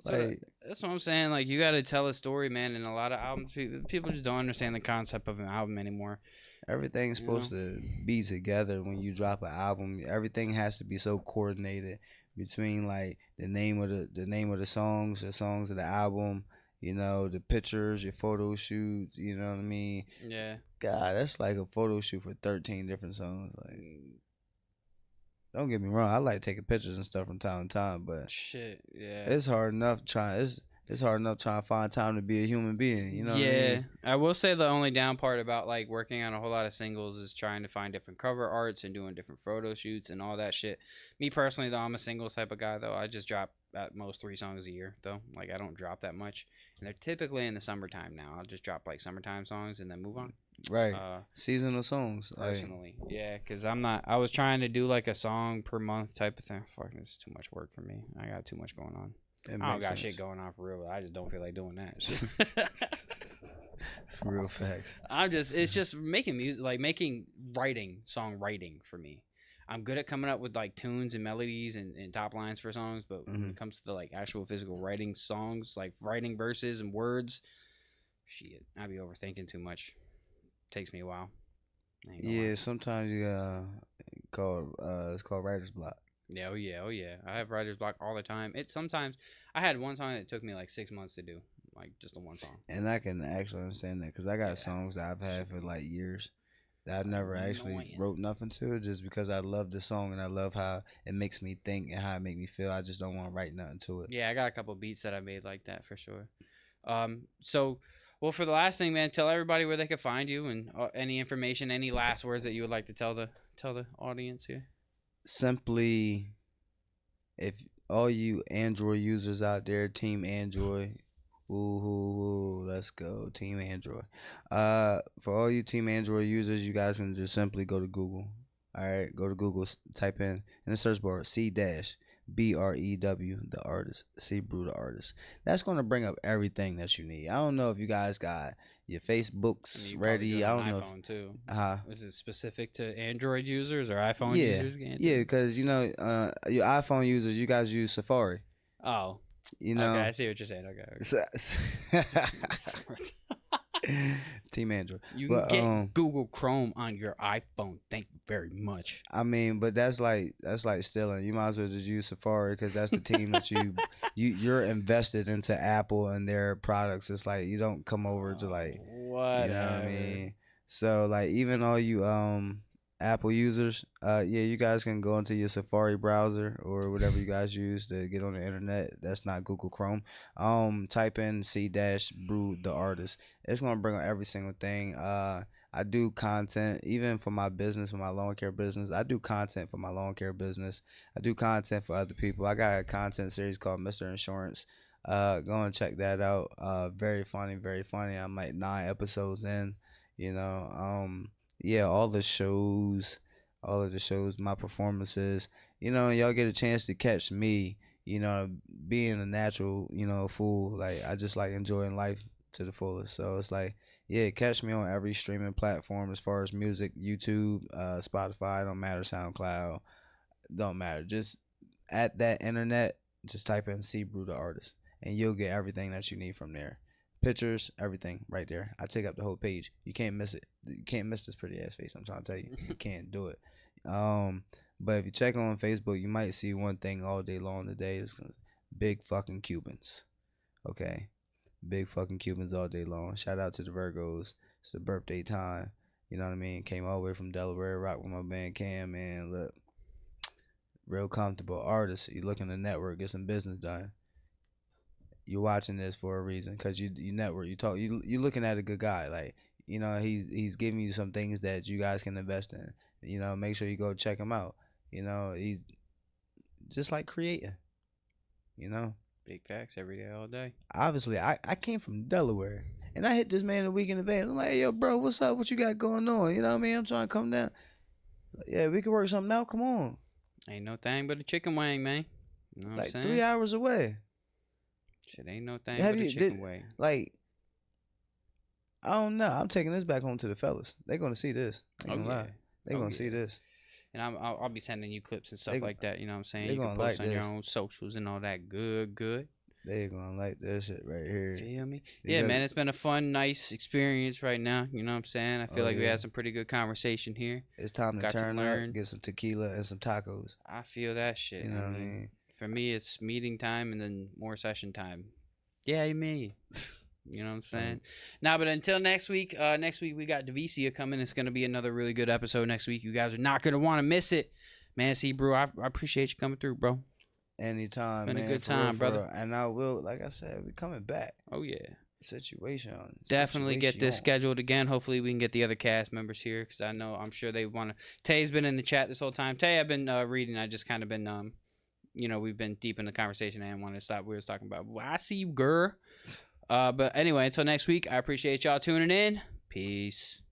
So Like, that's what I'm saying. Like you got to tell a story, man. And a lot of albums, people just don't understand the concept of an album anymore. everything's supposed to be together when you drop an album. Everything has to be so coordinated between like the name of the songs of the album, you know, the pictures, your photo shoots, you know what I mean? Yeah. God, that's like a photo shoot for 13 different songs. Like, don't get me wrong, I like taking pictures and stuff from time to time, but Shit. Yeah. it's hard enough trying to find time to be a human being, you know what I Yeah, mean? I will say the only down part about like working on a whole lot of singles is trying to find different cover arts and doing different photo shoots and all that shit. Me personally, though, I'm a singles type of guy. Though I just drop at most 3 songs a year. Though, like I don't drop that much, and they're typically in the summertime now. I'll just drop like summertime songs and then move on. Right. Seasonal songs. Personally, yeah, because I'm not. I was trying to do like a song per month type of thing. Fuck, it's too much work for me. I got too much going on. I don't got shit going on for real. I just don't feel like doing that. Real facts. It's just making music, like songwriting for me. I'm good at coming up with like tunes and melodies and top lines for songs, but when it comes to like actual physical writing songs, like writing verses and words, shit, I be overthinking too much. Takes me a while. Yeah, sometimes you it's called writer's block. Yeah, oh yeah. I have writer's block all the time. I had one song that took me like 6 months to do, like just the one song. And I can actually understand that because I got songs that I've had for like years that I never actually wrote nothing to, just because I love the song and I love how it makes me think and how it make me feel. I just don't want to write nothing to it. Yeah, I got a couple beats that I made like that for sure. Well, for the last thing, man, tell everybody where they can find you and any information, any last words that you would like to tell the audience here. Simply, if all you Android users out there, Team Android, let's go, Team Android. For all you Team Android users, you guys can just simply go to Google. All right, go to Google, type in the search bar C-BREW, the artist, C-Brew, the artist. That's gonna bring up everything that you need. I don't know if you guys got your Facebooks ready. I don't know. iPhone too. Is it specific to Android users or iPhone users? Yeah, because you know, your iPhone users, you guys use Safari. Oh, you know. Okay, I see what you're saying. Okay. Team Android. You can get Google Chrome on your iPhone. Thank you very much. I mean, but that's like stealing. You might as well just use Safari because that's the team that you're invested into Apple and their products. It's like you don't come over to like what, you know what I mean. So like even all you Apple users, yeah, you guys can go into your Safari browser or whatever you guys use to get on the internet. That's not Google Chrome. Type in C-Brew the artist. It's gonna bring up every single thing. I do content even for my business, for my lawn care business. I do content for my lawn care business. I do content for other people. I got a content series called Mr. Insurance. Go and check that out. Very funny, very funny. I'm like 9 episodes in. You know, yeah, all of the shows, my performances, y'all get a chance to catch me, being a natural, fool. Like, I just like enjoying life to the fullest. So it's like, yeah, catch me on every streaming platform as far as music, YouTube, Spotify, don't matter, SoundCloud, don't matter. Just at that internet, just type in C-Brew the artist, and you'll get everything that you need from there. Pictures, everything right there. I take up the whole page. You can't miss it. You can't miss this pretty ass face. I'm trying to tell you, you can't do it. But if you check on Facebook, you might see one thing all day long today is big fucking Cubans. Okay, big fucking Cubans all day long. Shout out to the Virgos. It's the birthday time. You know what I mean? Came all the way from Delaware, rock with my band Cam, man. Look, real comfortable artist. You looking to network, get some business done. You're watching this for a reason, because you network, you talk, you looking at a good guy. Like, he's giving you some things that you guys can invest in. Make sure you go check him out. He just like creating. Big facts every day, all day. Obviously, I came from Delaware, and I hit this man a week in advance. I'm like, hey, yo, bro, what's up? What you got going on? You know what I mean? I'm trying to come down. Yeah, we can work something out. Come on. Ain't no thing but a chicken wing, man. You know what I'm saying? 3 hours away. Shit ain't no thing but a chicken wing. Like, I don't know. I'm taking this back home to the fellas. They're gonna see this. They're gonna lie. They're gonna see this. And I'll be sending you clips and stuff like that. You know what I'm saying? They You can gonna post like on your this. own socials and all that. Good. They're gonna like this shit right here. Feel me? Yeah, man. It's been a fun, nice experience right now. You know what I'm saying? I feel like we had some pretty good conversation here. It's time to turn up, get some tequila and some tacos. I feel that shit. You know what I mean? For me, it's meeting time and then more session time. Yeah, me. You know what I'm saying? Nah, but until next week we got Devicia coming. It's going to be another really good episode next week. You guys are not going to want to miss it. Man, C-Brew, I appreciate you coming through, bro. Anytime, been man. A good time, brother. Real. And I will, like I said, we coming back. Oh, yeah. Definitely get this scheduled again. Hopefully we can get the other cast members here, because I'm sure they want to. Tay's been in the chat this whole time. Tay, I've been reading. I just kind of been, we've been deep in the conversation. I didn't want to stop. We were talking about, well, I see you, girl. But anyway, until next week, I appreciate y'all tuning in. Peace.